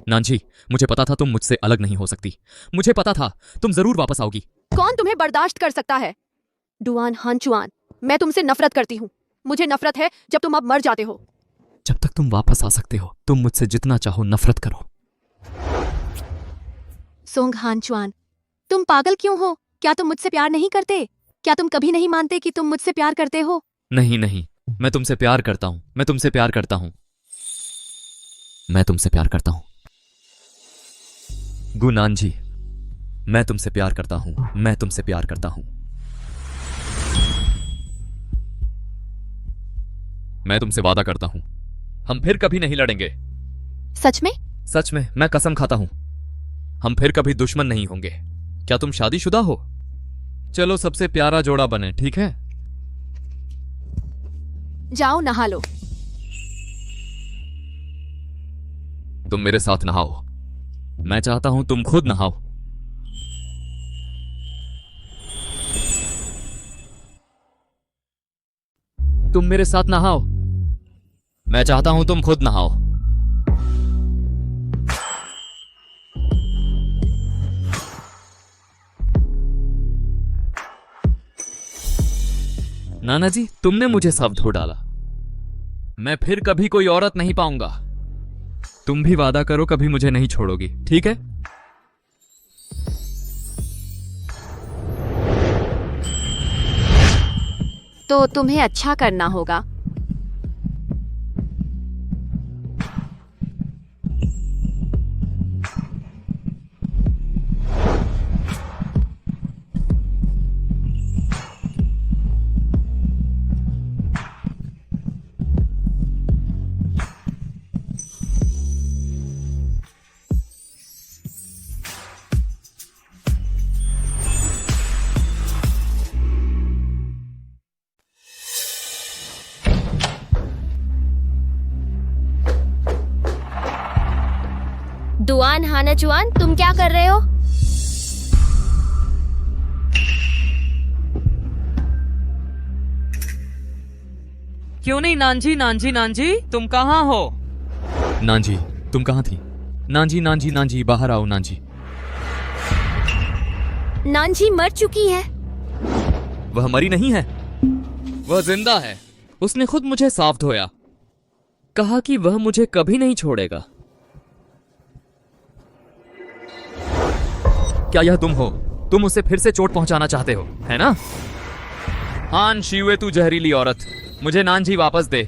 नानजी, मुझे पता था तुम मुझसे अलग नहीं हो सकती। मुझे पता था तुम जरूर वापस आओगी। कौन तुम्हें बर्दाश्त कर सकता है? डुआन हांचुआन, मैं तुमसे नफरत करती हूँ। मुझे नफरत है जब तुम अब मर जाते हो। जब तक तुम वापस आ सकते हो, तुम मुझसे जितना चाहो नफरत करो। सोंग हांचुआन, तुम पागल क्यों हो? क्या तुम मुझसे प्यार नहीं करते? क्या तुम कभी नहीं मानते कि तुम मुझसे प्यार करते हो? नहीं नहीं, मैं तुमसे प्यार करता हूं। मैं तुमसे प्यार करता हूं। मैं तुमसे प्यार करता हूं गुनांजी, मैं तुमसे प्यार करता हूं। मैं तुमसे प्यार करता हूं। मैं तुमसे वादा करता हूं, हम फिर कभी नहीं लड़ेंगे। सच में? सच में, मैं कसम खाता हूं, हम फिर कभी दुश्मन नहीं होंगे। क्या तुम शादीशुदा हो? चलो सबसे प्यारा जोड़ा बने, ठीक है? जाओ नहा लो। तुम मेरे साथ नहाओ। मैं चाहता हूं तुम खुद नहाओ। तुम मेरे साथ नहाओ। मैं चाहता हूं तुम खुद नहाओ। नाना जी, तुमने मुझे सब धो डाला। मैं फिर कभी कोई औरत नहीं पाऊंगा। तुम भी वादा करो कभी मुझे नहीं छोड़ोगी, ठीक है? तो तुम्हें अच्छा करना होगा। दुआन हानाचुआन, तुम क्या कर रहे हो? क्यों नहीं नानजी? नानजी, नानजी तुम कहाँ हो? नानजी, तुम कहाँ थी? नानजी, नानजी, नानजी बाहर आओ। नानजी, नानजी मर चुकी है। वह मरी नहीं है, वह जिंदा है। उसने खुद मुझे साफ धोया, कहा कि वह मुझे कभी नहीं छोड़ेगा। क्या यह तुम हो? तुम उसे फिर से चोट पहुंचाना चाहते हो, है ना? हान शिवे, तू जहरीली औरत, मुझे नानजी वापस दे।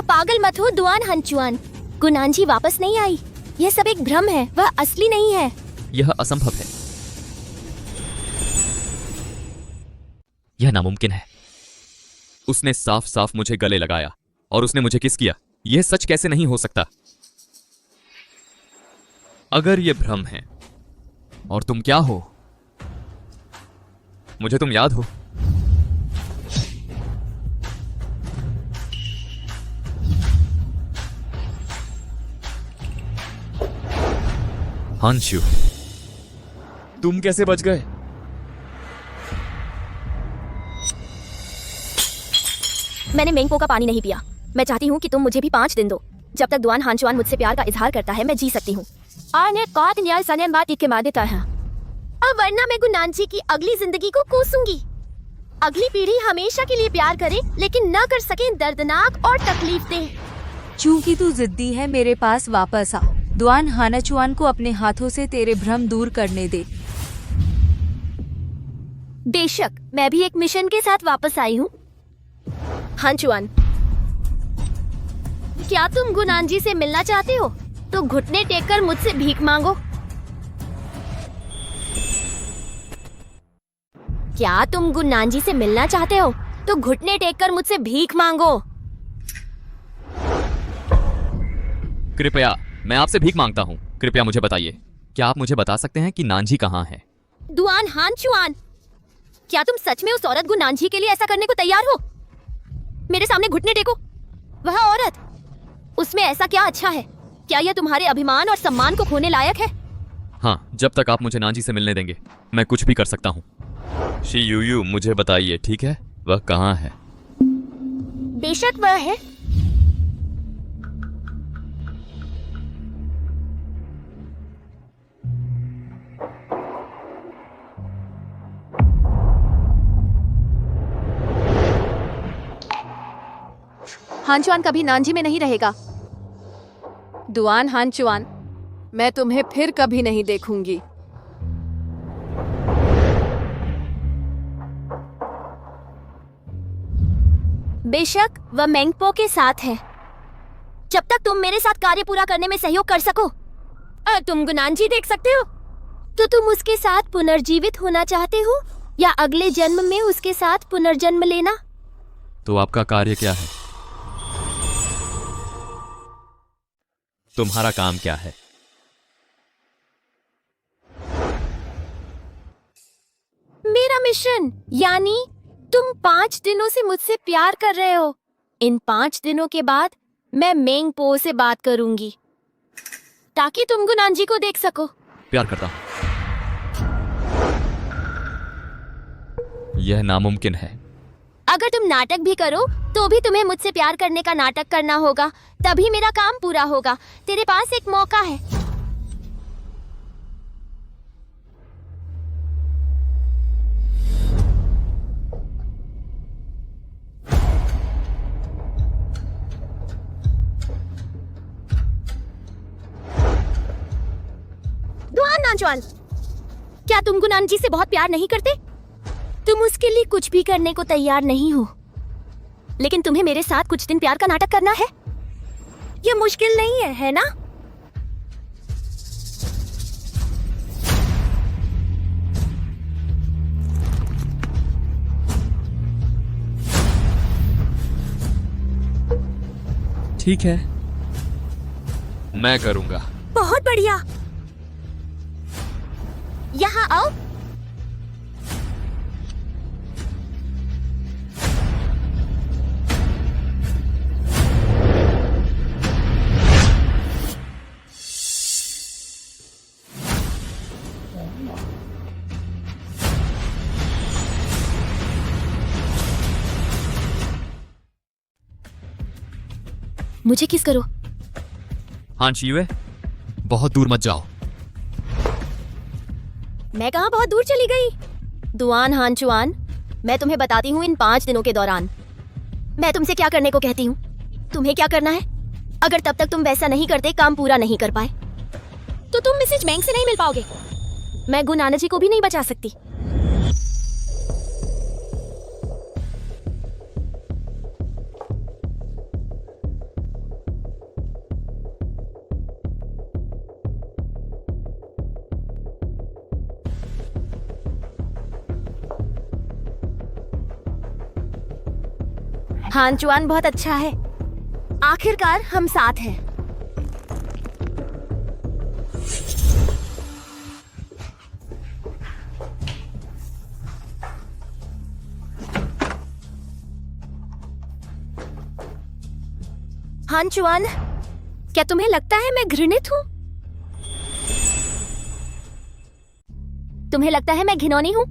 पागल मत हो दुआन हांचुआन। गुनांजी वापस नहीं आई। यह सब एक भ्रम है, वह असली नहीं है। यह असंभव है, यह नामुमकिन है। उसने साफ साफ मुझे गले लगाया और उसने मुझे किस किया। यह सच कैसे नहीं हो सकता? अगर यह भ्रम है, और तुम क्या हो? मुझे तुम याद हो? हांशु, तुम कैसे बच गए? मैंने मेंगपो का पानी नहीं पिया। मैं चाहती हूँ कि तुम मुझे भी 5 दिन दो। जब तक दुआन हांचुआन मुझसे प्यार का इजहार करता है, मैं जी सकती हूँ। अब वरना मैं गुनांजी की अगली जिंदगी को कोसूंगी। अगली पीढ़ी हमेशा के लिए प्यार करे लेकिन न कर सके दर्दनाक और तकलीफ दे। चूंकि तू जिद्दी है, मेरे पास वापस आ। दुआन हानचुआन को अपने हाथों से तेरे भ्रम दूर करने दे। बेशक, मैं भी एक मिशन के साथ वापस आई हूँ। हानचुआन, क्या तुम गुनांजी से मिलना चाहते हो? तो घुटने टेककर मुझसे भीख मांगो। क्या तुम गुनांजी से मिलना चाहते हो? तो घुटने टेककर मुझसे भीख मांगो। कृपया, मैं आपसे भीख मांगता हूँ। कृपया मुझे बताइए, क्या आप मुझे बता सकते हैं कि नानजी कहाँ है? दुआन हानचुआन, क्या तुम सच में उस औरत गुनांजी के लिए ऐसा करने को तैयार हो? मेरे सामने घुटने टेको। वह औरत, उसमें ऐसा क्या अच्छा है? क्या यह तुम्हारे अभिमान और सम्मान को खोने लायक है? हाँ, जब तक आप मुझे नानजी से मिलने देंगे, मैं कुछ भी कर सकता हूँ। शियुयु, मुझे बताइए, ठीक है, वह कहाँ है? बेशक वह है। हानचुआन कभी नानजी में नहीं रहेगा। दुआन हानचुआन, मैं तुम्हें फिर कभी नहीं देखूंगी। बेशक वह मेंगपो के साथ है। जब तक तुम मेरे साथ कार्य पूरा करने में सहयोग कर सको और तुम गुनांजी देख सकते हो, तो तुम उसके साथ पुनर्जीवित होना चाहते हो या अगले जन्म में उसके साथ पुनर्जन्म लेना? तो आपका कार्य क्या है? तुम्हारा काम क्या है? मेरा मिशन, यानी तुम 5 दिनों से मुझसे प्यार कर रहे हो। इन 5 दिनों के बाद मैं मेंगपो से बात करूंगी ताकि तुम गुनांजी को देख सको। प्यार करता हूं। यह नामुमकिन है। अगर तुम नाटक भी करो तो भी तुम्हें मुझसे प्यार करने का नाटक करना होगा, तभी मेरा काम पूरा होगा। तेरे पास एक मौका है। दुआन नानचुआन, क्या तुम गुनांजी से बहुत प्यार नहीं करते? तुम उसके लिए कुछ भी करने को तैयार नहीं हो, लेकिन तुम्हें मेरे साथ कुछ दिन प्यार का नाटक करना है। यह मुश्किल नहीं है ना? ठीक है, मैं करूंगा। बहुत बढ़िया। यहाँ आओ। मुझे किस करो। हाँ शियुए, बहुत दूर मत जाओ। मैं कहाँ बहुत दूर चली गई? दुआन हानचुआन, मैं तुम्हें बताती हूँ इन 5 दिनों के दौरान मैं तुमसे क्या करने को कहती हूँ। तुम्हें क्या करना है? अगर तब तक तुम वैसा नहीं करते, काम पूरा नहीं कर पाए, तो तुम मिसेज मैंग से नहीं मिल पाओगे। मैं गुनाना जी को भी नहीं बचा सकती। हानचुआन बहुत अच्छा है। आखिरकार हम साथ हैं। हानचुआन, क्या तुम्हें लगता है मैं घृणित हूं? तुम्हें लगता है मैं घिनौनी हूं?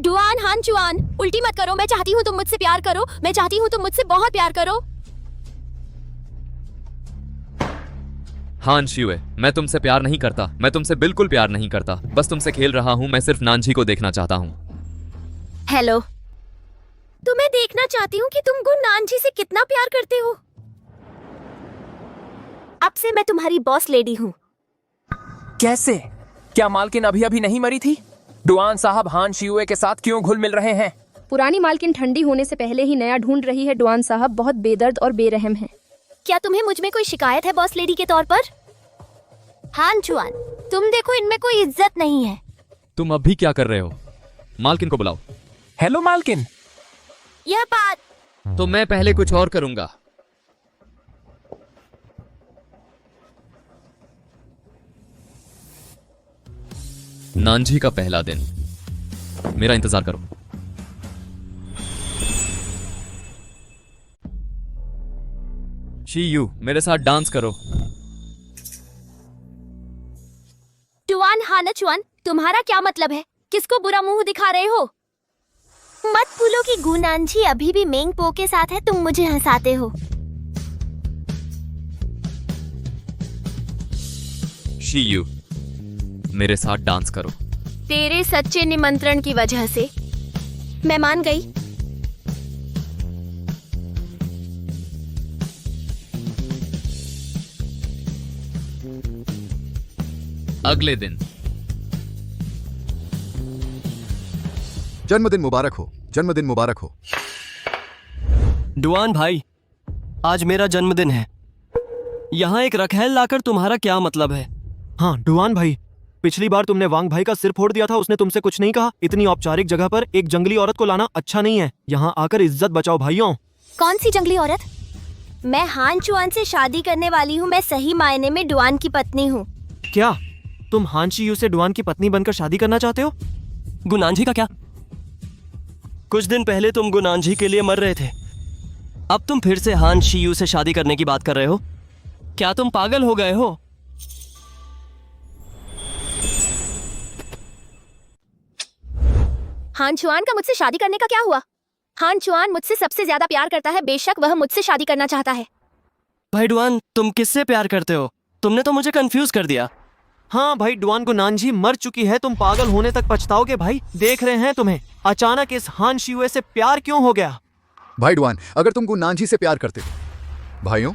दुआन हानचुआन, उल्टी मत करो। मैं चाहती हूँ तुम मुझसे प्यार करो। मैं चाहती हूँ तुम मुझसे बहुत प्यार करो। हाँ शिवे, मैं तुमसे प्यार नहीं करता, मैं तुमसे बिल्कुल प्यार नहीं करता, बस तुमसे खेल रहा हूँ। मैं सिर्फ नानजी को देखना चाहता हूँ। हेलो, तो मैं देखना चाहती हूँ कि तुम गुन नानजी से कितना प्यार करते हो। अब से मैं तुम्हारी बॉस लेडी हूँ। कैसे? क्या मालकिन अभी अभी नहीं मरी थी? डुआन साहब हान शियुए के साथ क्यों घुल मिल रहे हैं? पुरानी मालकिन ठंडी होने से पहले ही नया ढूंढ रही है। डुआन साहब बहुत बेदर्द और बेरहम हैं। क्या तुम्हें मुझ में कोई शिकायत है बॉस लेडी के तौर पर? हान चुआन, तुम देखो इनमें कोई इज्जत नहीं है। तुम अभी क्या कर रहे हो? मालकिन को बुलाओ। हेलो मालकिन। यह बात तो मैं पहले कुछ और करूंगा। नानजी का पहला दिन, मेरा इंतजार करो। शी मेरे साथ डांस करो। टुआन हानचुआन, तुम्हारा क्या मतलब है? किसको बुरा मुंह दिखा रहे हो? मत भूलो कि गुनानजी अभी भी मेंग पो के साथ है। तुम मुझे हंसाते हो। शी मेरे साथ डांस करो। तेरे सच्चे निमंत्रण की वजह से मैं मान गई। अगले दिन। जन्मदिन मुबारक हो, जन्मदिन मुबारक हो। डुआन भाई, आज मेरा जन्मदिन है। यहाँ एक रखैल लाकर तुम्हारा क्या मतलब है? हाँ डुआन भाई, पिछली बार तुमने वांग भाई का सिर फोड़ दिया था, उसने तुमसे कुछ नहीं कहा। इतनी औपचारिक जगह पर एक जंगली औरत को लाना अच्छा नहीं है। यहाँ आकर इज्जत बचाओ भाइयों। कौन सी जंगली औरत? मैं हान चुआन से शादी करने वाली हूँ। मैं सही मायने में डुआन की पत्नी हूँ। क्या तुम हान शी यू से डुआन की पत्नी बनकर शादी करना चाहते हो? गुनानजी का क्या? कुछ दिन पहले तुम गुनानजी के लिए मर रहे थे, अब तुम फिर से हान शी यू से शादी करने की बात कर रहे हो? क्या तुम पागल हो गए हो? हान चुआन का मुझसे शादी करने का क्या हुआ? हान चुआन मुझसे सबसे ज्यादा प्यार करता है। बेशक वह मुझसे शादी करना चाहता है। भाई डुआन, तुम किससे प्यार करते हो? तुमने तो मुझे कंफ्यूज कर दिया। हाँ भाई, डुआन गुनानजी मर चुकी है। तुम पागल होने तक पछताओगे भाई। देख रहे हैं तुम्हें। अचानक इस हान शियुए से प्यार क्यों हो गया? भाई डुआन, अगर तुम गुनानजी से प्यार करते थे। भाइयों,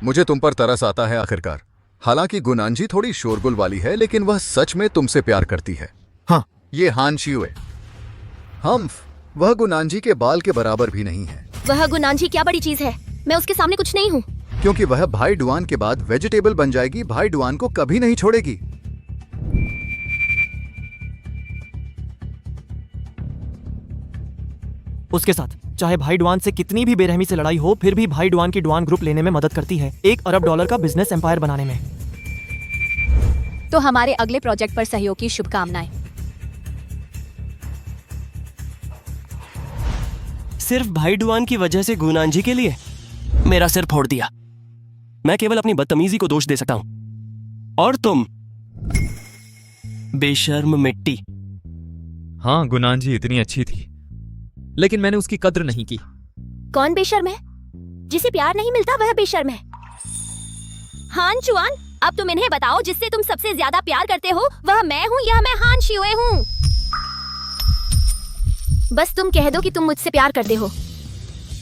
मुझे तुम पर तरस आता है आखिरकार। हालांकि गुनानजी थोड़ी शोरगुल वाली है, लेकिन वह सच में तुमसे प्यार करती है। हाँ, ये हान शियुए हम्फ, वह गुनानजी के बाल के बराबर भी नहीं है। वह गुनानजी क्या बड़ी चीज है? मैं उसके सामने कुछ नहीं हूँ। क्योंकि वह भाई डुआन के बाद वेजिटेबल बन जाएगी। भाई डुआन को कभी नहीं छोड़ेगी। उसके साथ चाहे भाई डुआन से कितनी भी बेरहमी से लड़ाई हो, फिर भी भाई डुआन की डुआन ग्रुप लेने में मदद करती है। $1 अरब का बिजनेस एम्पायर बनाने में। तो हमारे अगले प्रोजेक्ट पर सहयोग की शुभकामनाएं। सिर्फ भाई डुआन की वजह से गुनानजी के लिए मेरा सिर फोड़ दिया। मैं केवल अपनी बदतमीजी को दोष दे सकता हूं। और तुम बेशर्म मिट्टी। हाँ, गुनानजी इतनी अच्छी थी, लेकिन मैंने उसकी कद्र नहीं की। कौन बेशर्म है? जिसे प्यार नहीं मिलता वह बेशर्म है। हान चुआन, अब तुम इन्हें बताओ जिससे तुम सबसे ज्यादा प्यार करते हो वह मैं हूँ या मैं हान शियुए हूँ? बस तुम कह दो कि तुम मुझसे प्यार करते हो।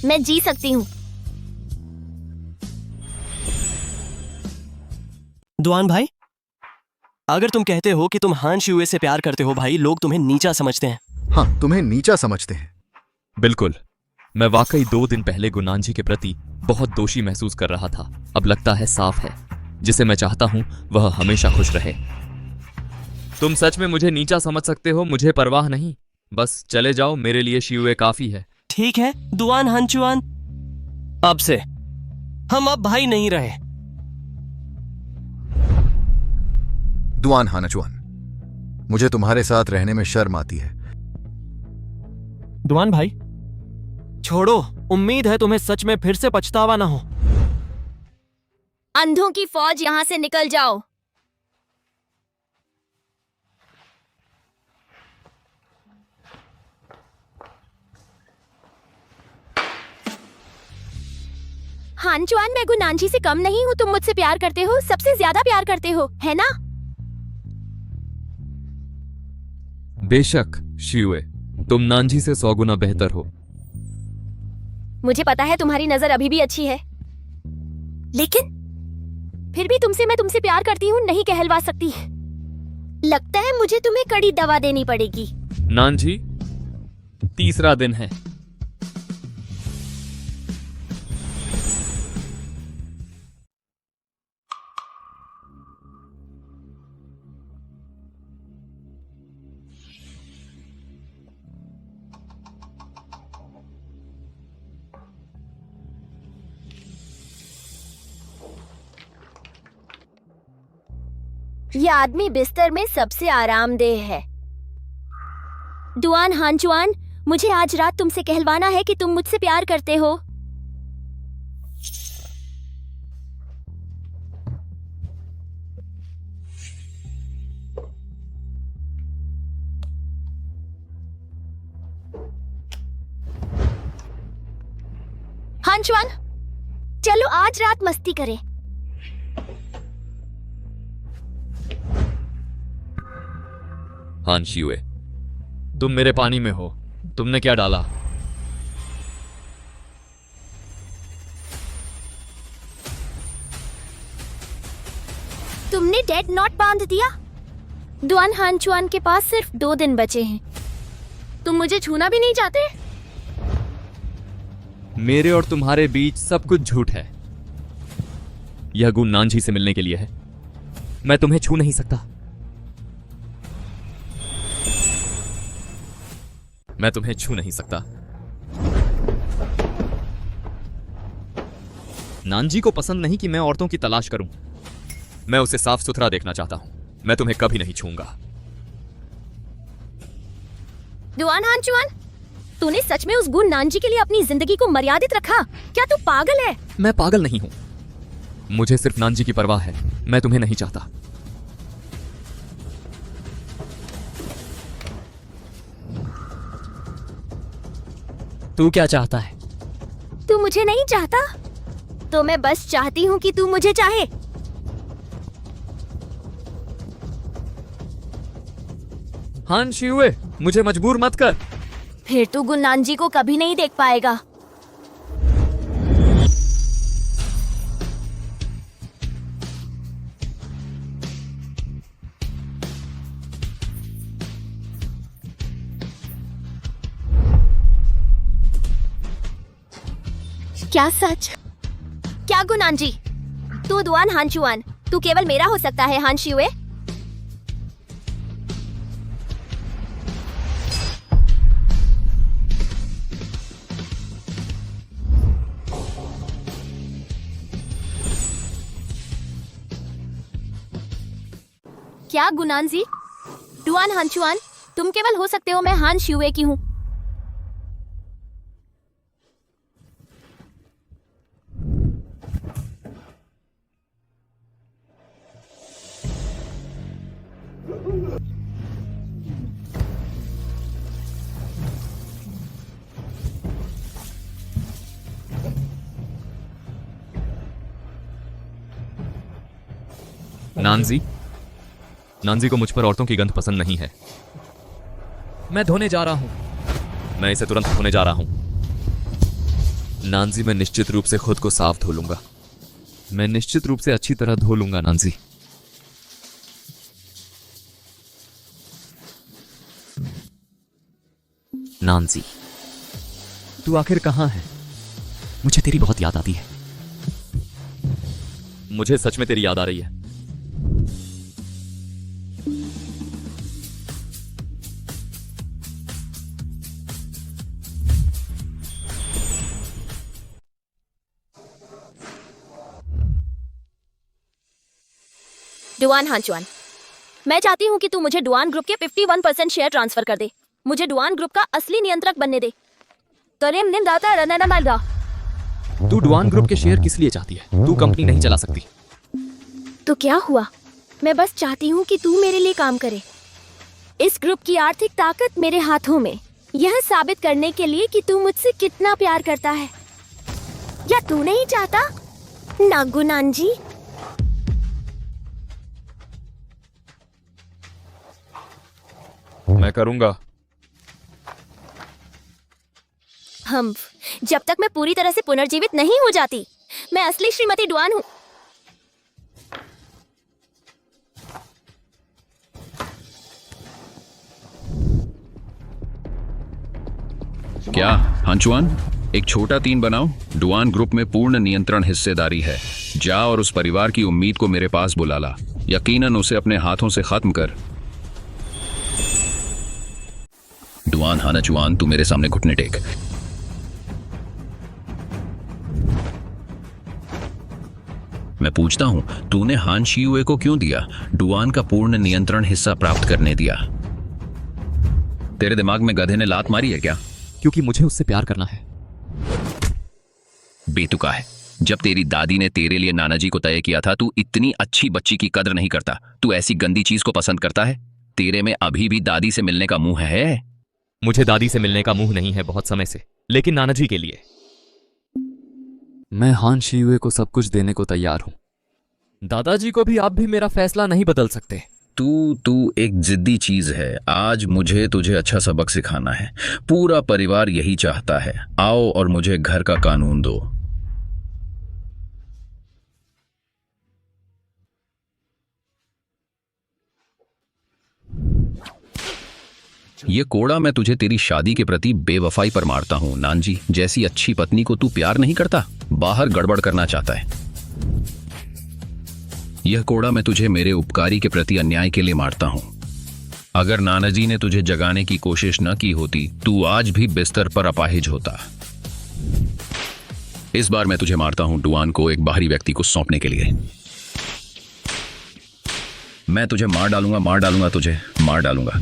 मैं जी सकती हूँ। डुआन भाई, अगर तुम कहते हो कि तुम हान शियुए से प्यार करते हो भाई, लोग तुम्हें नीचा समझते हैं। हाँ, तुम्हें नीचा समझते हैं। बिल्कुल, मैं वाकई 2 दिन पहले गुनानजी के प्रति बहुत दोषी महसूस कर रहा था। अब लगता है साफ है, जिसे मैं चाहता हूं वह हमेशा खुश रहे। तुम सच में मुझे नीचा समझ सकते हो, मुझे परवाह नहीं। बस चले जाओ, मेरे लिए शियुए काफी है। ठीक है डुआन हानचुआन, अब से हम अब भाई नहीं रहे। डुआन हानचुआन, मुझे तुम्हारे साथ रहने में शर्म आती है। डुआन भाई छोड़ो, उम्मीद है तुम्हें सच में फिर से पछतावा ना हो। अंधों की फौज यहाँ से निकल जाओ। हानचुआन, मैं गुनांजी से कम नहीं हूँ। तुम मुझसे प्यार करते हो, सबसे ज्यादा प्यार करते हो, है ना? बेशक शिवे, तुम नांजी से 100 गुना बेहतर हो। मुझे पता है तुम्हारी नजर अभी भी अच्छी है, लेकिन फिर भी मैं तुमसे प्यार करती हूँ नहीं कहलवा सकती। लगता है मुझे तुम्हें कड़ी दवा देनी पड़ेगी। नांजी, तीसरा दिन है। ये आदमी बिस्तर में सबसे आरामदेह है। दुआन हानचुआन, मुझे आज रात तुमसे कहलवाना है कि तुम मुझसे प्यार करते हो। हानचुआन, चलो आज रात मस्ती करें। हान शिवे, तुम मेरे पानी में हो। तुमने क्या डाला? तुमने डेड नॉट बांध दिया। दुआन हानचुआन के पास सिर्फ 2 दिन बचे हैं। तुम मुझे छूना भी नहीं चाहते? मेरे और तुम्हारे बीच सब कुछ झूठ है। यह गुण नांजी से मिलने के लिए है। मैं तुम्हें छू नहीं सकता। मैं तुम्हें छू नहीं सकता। नांजी को पसंद नहीं कि मैं औरतों की तलाश करूं। मैं उसे साफ सुथरा देखना चाहता हूं। मैं तुम्हें कभी नहीं छूंगा। दुआन हानचुआन, तूने सच में उस गुण नांजी के लिए अपनी जिंदगी को मर्यादित रखा? क्या तू पागल है? मैं पागल नहीं हूं। मुझे सिर्फ नांजी की परवाह है। मैं तुम्हें नहीं चाहता। तू क्या चाहता है? तू मुझे नहीं चाहता? तो मैं बस चाहती हूँ कि तू मुझे चाहे। हान शिवे, मुझे मजबूर मत कर। फिर तू गुनांजी को कभी नहीं देख पाएगा। क्या सच? क्या गुनांजी? तू दुआन हानचुआन, तू केवल मेरा हो सकता है हान शिवे। क्या गुनांजी? दुआन हानचुआन, तुम केवल हो सकते हो, मैं हान शिवे की हूँ। नांजी को मुझ पर औरतों की गंध पसंद नहीं है। मैं धोने जा रहा हूं। मैं इसे तुरंत धोने जा रहा हूं। नांजी, मैं निश्चित रूप से खुद को साफ धो लूंगा। मैं निश्चित रूप से अच्छी तरह धो लूंगा नांजी। नांजी, तू आखिर कहां है? मुझे तेरी बहुत याद आती है। मुझे सच में तेरी याद आ रही है। दुआन हानचुआन, मैं चाहती हूँ कि तू मुझे डुआन ग्रुप के 51% शेयर ट्रांसफर कर दे। मुझे डुआन ग्रुप का असली नियंत्रक बनने दे। तू डुआन ग्रुप के शेयर किस लिए चाहती है? तू कंपनी नहीं चला सकती। तो क्या हुआ? मैं बस चाहती हूँ कि तू मेरे लिए काम करे। इस ग्रुप की आर्थिक ताकत मेरे हाथों में, यह साबित करने के लिए कि तू मुझसे कितना प्यार करता है। या तू नहीं चाहता ना गुनानजी? मैं करूंगा। हम जब तक मैं पूरी तरह से पुनर्जीवित नहीं हो जाती, मैं असली श्रीमती डुआन हूँ। क्या हांचुआन, एक छोटा 3 बनाओ। डुआन ग्रुप में पूर्ण नियंत्रण हिस्सेदारी है। जा और उस परिवार की उम्मीद को मेरे पास बुला ला। यकीनन उसे अपने हाथों से खत्म कर। डुआन हानाचुआन, तू मेरे सामने घुटने टेक। मैं पूछता हूं, तूने हान शियुए को क्यों दिया? डुआन का पूर्ण नियंत्रण हिस्सा प्राप्त करने दिया। तेरे दिमाग में गधे ने लात मारी है क्या? क्योंकि मुझे उससे प्यार करना है। बेतुका है। जब तेरी दादी ने तेरे लिए नानाजी को तय किया था, तू इतनी अच्छी बच्ची की कदर नहीं करता। तू ऐसी गंदी चीज को पसंद करता है। तेरे में अभी भी दादी से मिलने का मुंह है। मुझे दादी से मिलने का मुंह नहीं है बहुत समय से, लेकिन नानाजी के लिए मैं हान शियुए को सब कुछ देने को तैयार हूं। दादाजी को भी आप भी मेरा फैसला नहीं बदल सकते। तू एक जिद्दी चीज है। आज मुझे तुझे अच्छा सबक सिखाना है। पूरा परिवार यही चाहता है। आओ और मुझे घर का कानून दो। ये कोड़ा मैं तुझे तेरी शादी के प्रति बेवफाई पर मारता हूं। नानजी जैसी अच्छी पत्नी को तू प्यार नहीं करता, बाहर गड़बड़ करना चाहता है। यह कोड़ा मैं तुझे मेरे उपकारी के प्रति अन्याय के लिए मारता हूं। अगर नानाजी ने तुझे जगाने की कोशिश न की होती, तू आज भी बिस्तर पर अपाहिज होता। इस बार मैं तुझे मारता हूं डुआन को एक बाहरी व्यक्ति को सौंपने के लिए। मैं तुझे मार डालूंगा, तुझे मार डालूंगा।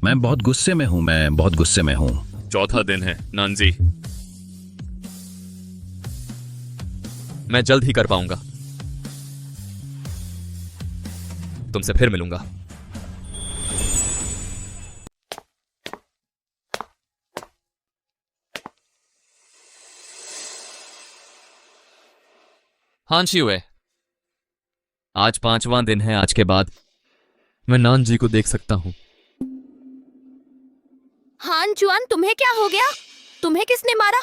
मैं बहुत गुस्से में हूं। चौथा दिन है नानजी। मैं जल्द ही कर पाऊंगा। तुमसे फिर मिलूंगा। हान शियुए, आज 5वां दिन है। आज के बाद मैं नानजी को देख सकता हूं। हान जुआन, तुम्हें क्या हो गया? तुम्हें किसने मारा?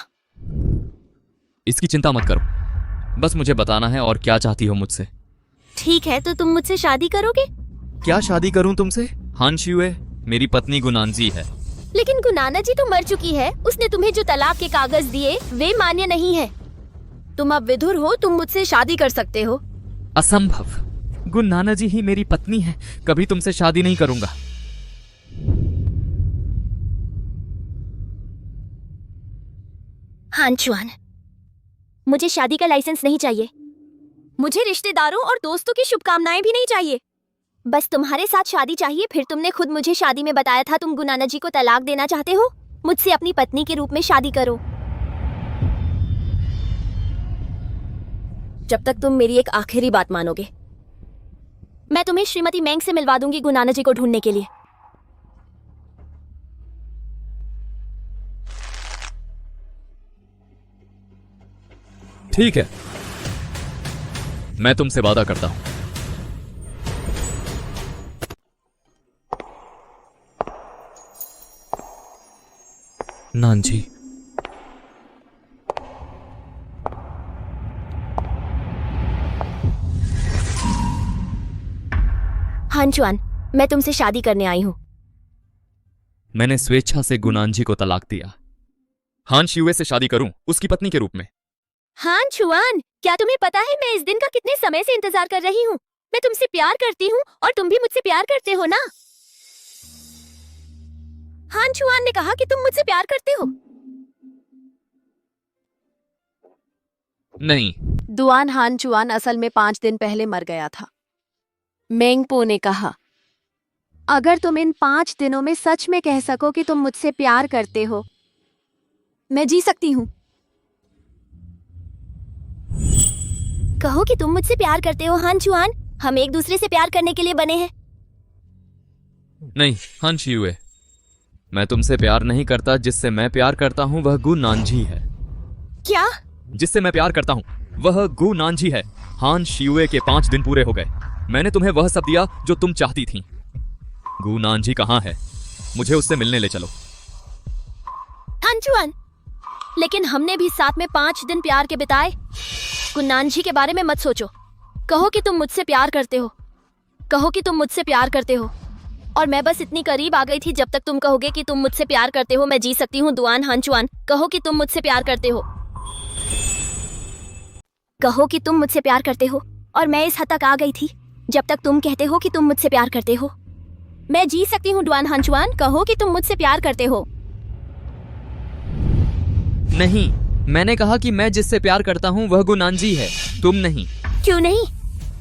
इसकी चिंता मत करो, बस मुझे बताना है और क्या चाहती हो मुझसे। ठीक है, तो तुम मुझसे शादी करोगे? क्या शादी करूं तुमसे? हान शियुए, मेरी पत्नी गुनानजी है। लेकिन गुनाना जी तो मर चुकी है। उसने तुम्हें जो तलाक के कागज दिए वे मान्य नहीं है। तुम अब विधुर हो, तुम मुझसे शादी कर सकते हो। असंभव। गुनाना जी ही मेरी पत्नी है। कभी तुमसे शादी नहीं करूंगा। हान जुआन, मुझे शादी का लाइसेंस नहीं चाहिए। मुझे रिश्तेदारों और दोस्तों की शुभकामनाएं भी नहीं चाहिए। बस तुम्हारे साथ शादी चाहिए। फिर तुमने खुद मुझे शादी में बताया था तुम गुनाना जी को तलाक देना चाहते हो। मुझसे अपनी पत्नी के रूप में शादी करो। जब तक तुम मेरी एक आखिरी बात मानोगे, मैं तुम्हें श्रीमती मेंग से मिलवा दूंगी गुनाना जी को ढूंढने के लिए। ठीक है, मैं तुमसे वादा करता हूं। नानजी, हान जुआन, मैं तुमसे शादी करने आई हूं। मैंने स्वेच्छा से गुनानजी को तलाक दिया। हान शियुए से शादी करूं उसकी पत्नी के रूप में। हान जुआन, क्या तुम्हें पता है मैं इस दिन का कितने समय से इंतजार कर रही हूँ? मैं तुमसे प्यार करती हूँ और तुम भी मुझसे प्यार करते हो ना? हान जुआन ने कहा कि तुम मुझसे प्यार करते हो। नहीं। दुआन हान चुआन असल में 5 दिन पहले मर गया था। मेंगपो ने कहा, अगर तुम इन 5 दिनों में सच में कह सको कि तुम मुझसे प्यार करते हो, मैं जी सकती हूँ। कहो कि तुम मुझसे प्यार करते हो हान जुआन। हम एक दूसरे से प्यार करने के लिए बने हैं। नहीं हान शियुए, मैं तुमसे प्यार नहीं करता। जिससे मैं प्यार करता हूँ वह गु नानजी है। क्या? जिससे मैं प्यार करता हूँ वह गु नानजी है। हान शियुए के 5 दिन पूरे हो गए। मैंने तुम्हें वह सब दिया जो तुम चाहती थी। गु नानजी कहाँ है? मुझे उससे मिलने ले चलो। हानचुआन, लेकिन हमने भी साथ में 5 दिन प्यार के बिताए। गुनानजी के बारे में मत सोचो। कहो कि तुम मुझसे प्यार करते हो। कहो कि तुम मुझसे प्यार करते हो। और मैं बस इतनी करीब आ गई थी। जब तक तुम कहोगे कि तुम मुझसे प्यार करते हो मैं जी सकती हूँ। दुआन हानचुआन, कहो कि तुम मुझसे प्यार करते हो। कहो कि तुम मुझसे प्यार करते हो। और मैं इस हद तक आ गई थी। जब तक तुम कहते हो कि तुम मुझसे प्यार करते हो मैं जी सकती हूँ। दुआन हानचुआन, कहो कि तुम मुझसे प्यार करते हो। नहीं, मैंने कहा कि मैं जिससे प्यार करता हूँ वह गु नानजी है, तुम नहीं। क्यों नहीं?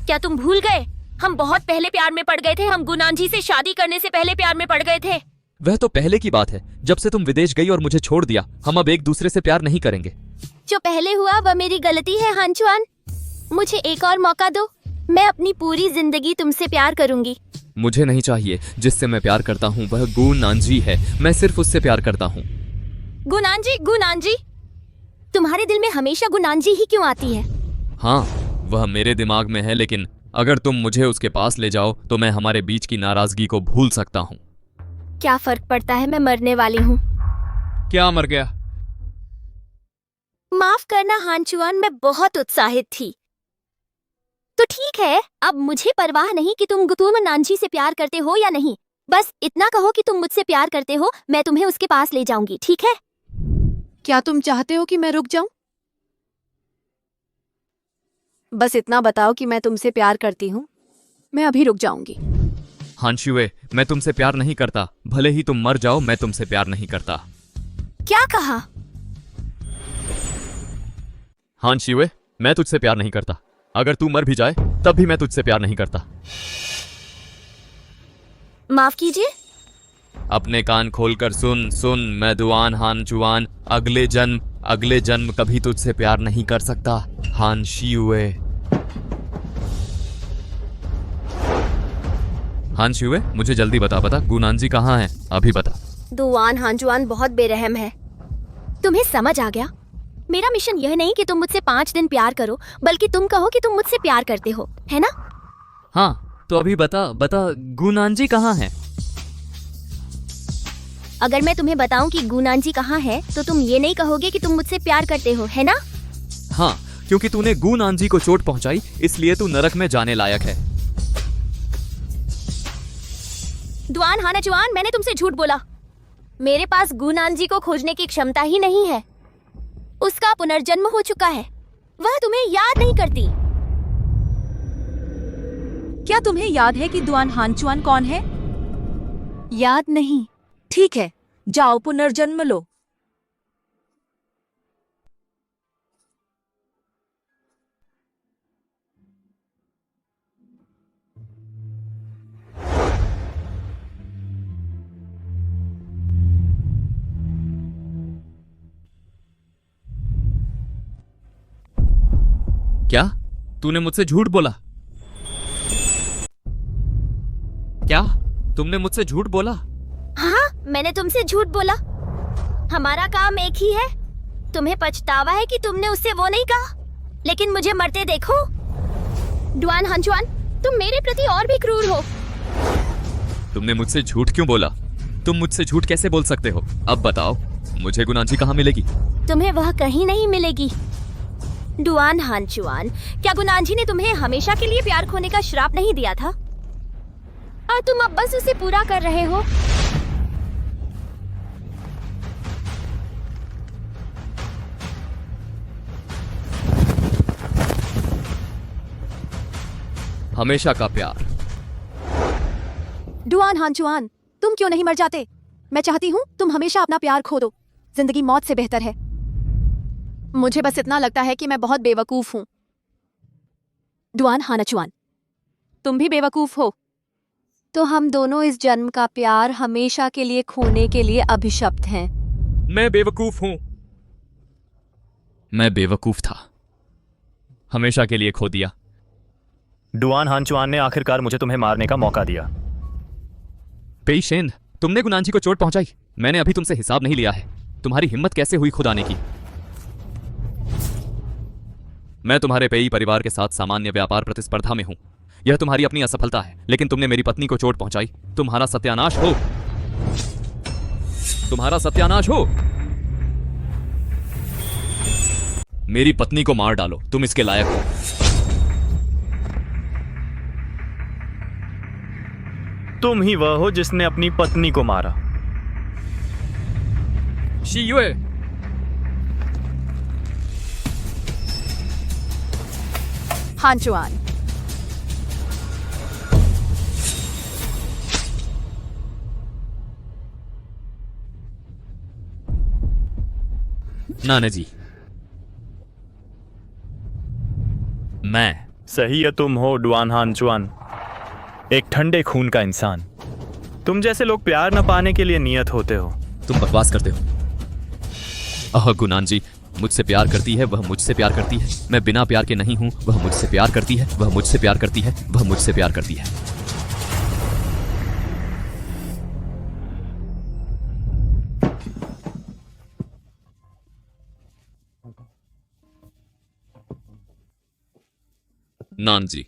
क्या तुम भूल गए? हम बहुत पहले प्यार में पड़ गए थे। हम गुनानजी से शादी करने से पहले प्यार में पड़ गए थे। वह तो पहले की बात है, जब से तुम विदेश गई और मुझे छोड़ दिया। हम अब एक दूसरे से प्यार नहीं करेंगे। जो पहले हुआ वह मेरी गलती है हानचुआन। मुझे एक और मौका दो। मैं अपनी पूरी जिंदगी तुमसे प्यार करूंगी। मुझे नहीं चाहिए। जिससे मैं प्यार करता हूँ वह गु नानजी है। मैं सिर्फ उससे प्यार करता हूँ। गुनानजी, गुनानजी, तुम्हारे दिल में हमेशा गुनानजी ही क्यों आती है? हाँ, वह मेरे दिमाग में है, लेकिन अगर तुम मुझे उसके पास ले जाओ तो मैं हमारे बीच की नाराजगी को भूल सकता हूँ। क्या फर्क पड़ता है? मैं मरने वाली हूँ। क्या मर गया? माफ करना हानचुआन, मैं बहुत उत्साहित थी। तो ठीक है, अब मुझे परवाह नहीं कि तुम नानजी से प्यार करते हो या नहीं। बस इतना कहो कि तुम मुझसे प्यार करते हो। मैं तुम्हें उसके पास ले जाऊंगी, ठीक है? क्या तुम चाहते हो कि मैं रुक जाऊं? बस इतना बताओ कि मैं तुमसे प्यार करती हूँ। मैं अभी रुक जाऊंगी। हानशुए, मैं तुमसे प्यार नहीं करता। भले ही तुम मर जाओ, मैं तुमसे प्यार नहीं करता। क्या कहा? हानशुए, मैं तुझसे प्यार नहीं करता। अगर तू मर भी जाए तब भी मैं तुझसे प्यार नहीं करता। माफ कीजिए। अपने कान खोलकर सुन सुन, मैं दुआन हानचुआन अगले जन्म कभी तुझसे प्यार नहीं कर सकता। हान शियुए। हान शियुए, मुझे जल्दी बता गुनानजी कहाँ है? अभी बता। दुआन हानचुआन बहुत बेरहम है। तुम्हें समझ आ गया? मेरा मिशन यह नहीं कि तुम मुझसे 5 दिन प्यार करो, बल्कि तुम कहो कि तुम मुझसे प्यार करते हो, है ना? हाँ, तो अभी बता गुनानजी कहाँ है? अगर मैं तुम्हें बताऊं कि गुनानजी कहाँ है तो तुम ये नहीं कहोगे कि तुम मुझसे प्यार करते हो, है ना? हाँ, क्योंकि तूने गुनानजी को चोट पहुंचाई, इसलिए तू नरक में जाने लायक है। दुआन हानचुआन, मैंने तुमसे झूठ बोला। मेरे पास गुनानजी को खोजने की क्षमता ही नहीं है। उसका पुनर्जन्म हो चुका है। वह तुम्हें याद नहीं करती। क्या तुम्हें याद है कि दुआन हानचुआन कौन है? याद नहीं। ठीक है, जाओ पुनर्जन्म लो। क्या तूने मुझसे झूठ बोला? क्या तुमने मुझसे झूठ बोला? हाँ, मैंने तुमसे झूठ बोला। हमारा काम एक ही है। तुम्हें पछतावा है कि तुमने उससे वो नहीं कहा, लेकिन मुझे मरते देखो। दुआन हानचुआन, तुम मेरे प्रति और भी क्रूर हो। तुमने मुझसे झूठ क्यों बोला? तुम मुझसे झूठ कैसे बोल सकते हो? अब बताओ, मुझे गुनानजी कहाँ मिलेगी? तुम्हें वह कहीं नहीं मिलेगी। दुआन हानचुआन, क्या गुनानजी ने तुम्हें हमेशा के लिए प्यार खोने का श्राप नहीं दिया था? और तुम अब बस उसे पूरा कर रहे हो। हमेशा का प्यार। दुआन हानचुआन, तुम क्यों नहीं मर जाते? मैं चाहती हूँ तुम हमेशा अपना प्यार खो दो। जिंदगी मौत से बेहतर है। मुझे बस इतना लगता है कि मैं बहुत बेवकूफ हूँ। दुआन हानचुआन, तुम भी बेवकूफ हो। तो हम दोनों इस जन्म का प्यार हमेशा के लिए खोने के लिए अभिशप्त हैं। मैं बेवकूफ हूं। मैं बेवकूफ था, हमेशा के लिए खो दिया। दुआन हानचुआन ने आखिरकार मुझे तुम्हें मारने का मौका दिया। पेइशेन, तुमने गुनानजी को चोट पहुंचाई। मैंने अभी तुमसे हिसाब नहीं लिया है। तुम्हारी हिम्मत कैसे हुई खुद आने की? मैं तुम्हारे पेई परिवार के साथ सामान्य व्यापार प्रतिस्पर्धा में हूं। यह तुम्हारी अपनी असफलता है, लेकिन तुमने मेरी पत्नी को चोट पहुंचाई। तुम्हारा सत्यानाश हो, तुम्हारा सत्यानाश हो। मेरी पत्नी को मार डालो, तुम इसके लायक हो। तुम ही वह हो जिसने अपनी पत्नी को मारा। शीयुए, हानचुआन, नाना जी, मैं सही है, तुम हो डुआन हानचुआन, एक ठंडे खून का इंसान। तुम जैसे लोग प्यार न पाने के लिए नियत होते हो। तुम बकवास करते हो। गुनान जी मुझसे प्यार करती है, वह मुझसे प्यार करती है। मैं बिना प्यार के नहीं हूं। वह मुझसे प्यार करती है, वह मुझसे प्यार करती है, वह मुझसे प्यार करती है। नान जी,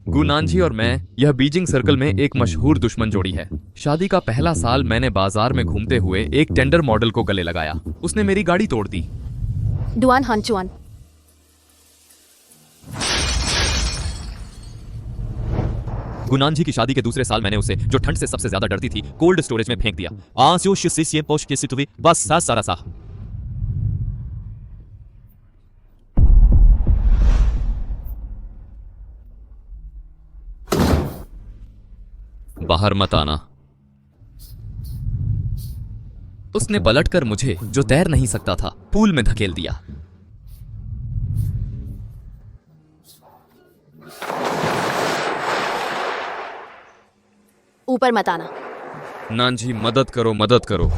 गुनान जी और मैं यह बीजिंग सर्कल में एक मशहूर दुश्मन जोड़ी है। शादी का पहला साल मैंने बाजार में घूमते हुए एक टेंडर मॉडल को गले लगाया। उसने मेरी गाड़ी तोड़ दी। डुआन हानचुआन, गुनान जी की शादी के दूसरे साल मैंने उसे, जो ठंड से सबसे ज्यादा डरती थी, कोल्ड स्टोरेज में फेंक दिया। बस सारा सा। बाहर मत आना। उसने पलटकर मुझे, जो तैर नहीं सकता था, पूल में धकेल दिया। ऊपर मत आना। नान जी मदद करो, मदद करो।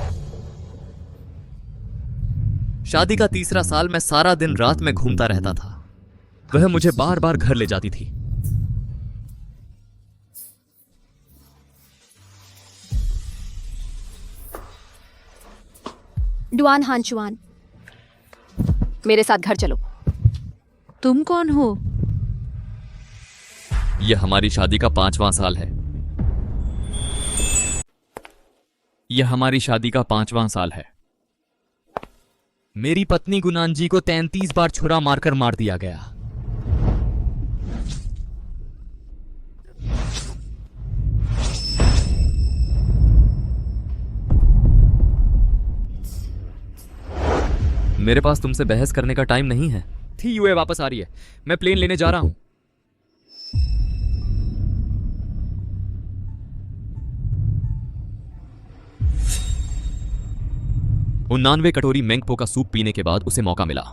शादी का तीसरा साल मैं सारा दिन रात में घूमता रहता था। वह मुझे बार बार घर ले जाती थी। डुआन हानचुआन, मेरे साथ घर चलो। तुम कौन हो? यह हमारी शादी का 5वां साल है। यह हमारी शादी का 5वां साल है। मेरी पत्नी गुनान जी को 33 बार छुरा मारकर मार दिया गया। मेरे पास तुमसे बहस करने का टाइम नहीं है। थी यूए वापस आ रही है। मैं प्लेन लेने जा रहा हूं। 99 कटोरी मेंगपो का सूप पीने के बाद उसे मौका मिला।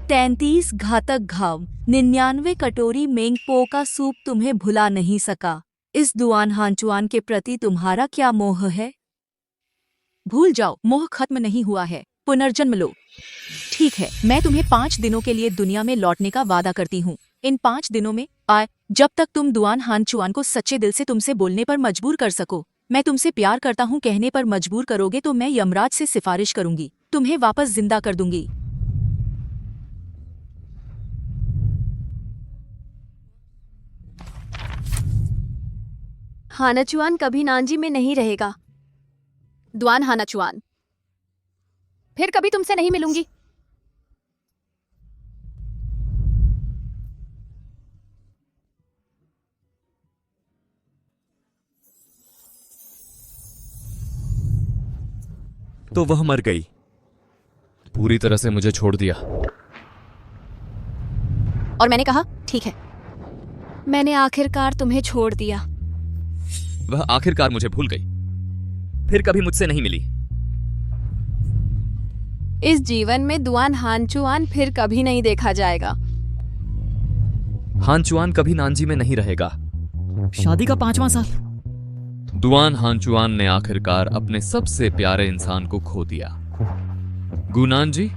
33 घातक घाव, 99 कटोरी मेंगपो का सूप तुम्हें भुला नहीं सका। इस दुआन हानचुआन के प्रति तुम्हारा क्या मोह है? भूल जाओ, मोह खत्म नहीं हुआ है। पुनर्जन्म लो। ठीक है, मैं तुम्हें 5 दिनों के लिए दुनिया में लौटने का वादा करती हूँ। इन 5 दिनों में जब तक तुम दुआन हानचुआन को सच्चे दिल से तुमसे बोलने पर मजबूर कर सको। मैं तुमसे प्यार करता हूँ कहने पर मजबूर करोगे तो मैं यमराज से सिफारिश करूंगी, तुम्हें वापस जिंदा कर दूंगी। हानाचुआन कभी नांजी में नहीं रहेगा। दुआन हानाचुआन, फिर कभी तुमसे नहीं मिलूंगी। तो वह मर गई, पूरी तरह से मुझे छोड़ दिया। और मैंने कहा ठीक है, मैंने आखिरकार तुम्हें छोड़ दिया। वह आखिरकार मुझे भूल गई, फिर कभी मुझसे नहीं मिली। इस जीवन में दुआन हानचुआन फिर कभी नहीं देखा जाएगा। हानचुआन कभी नांजी में नहीं रहेगा। शादी का 5वां साल। दुआन हानचुआन ने आखिरकार अपने सबसे प्यारे इंसान को खो दिया। गुनान जी,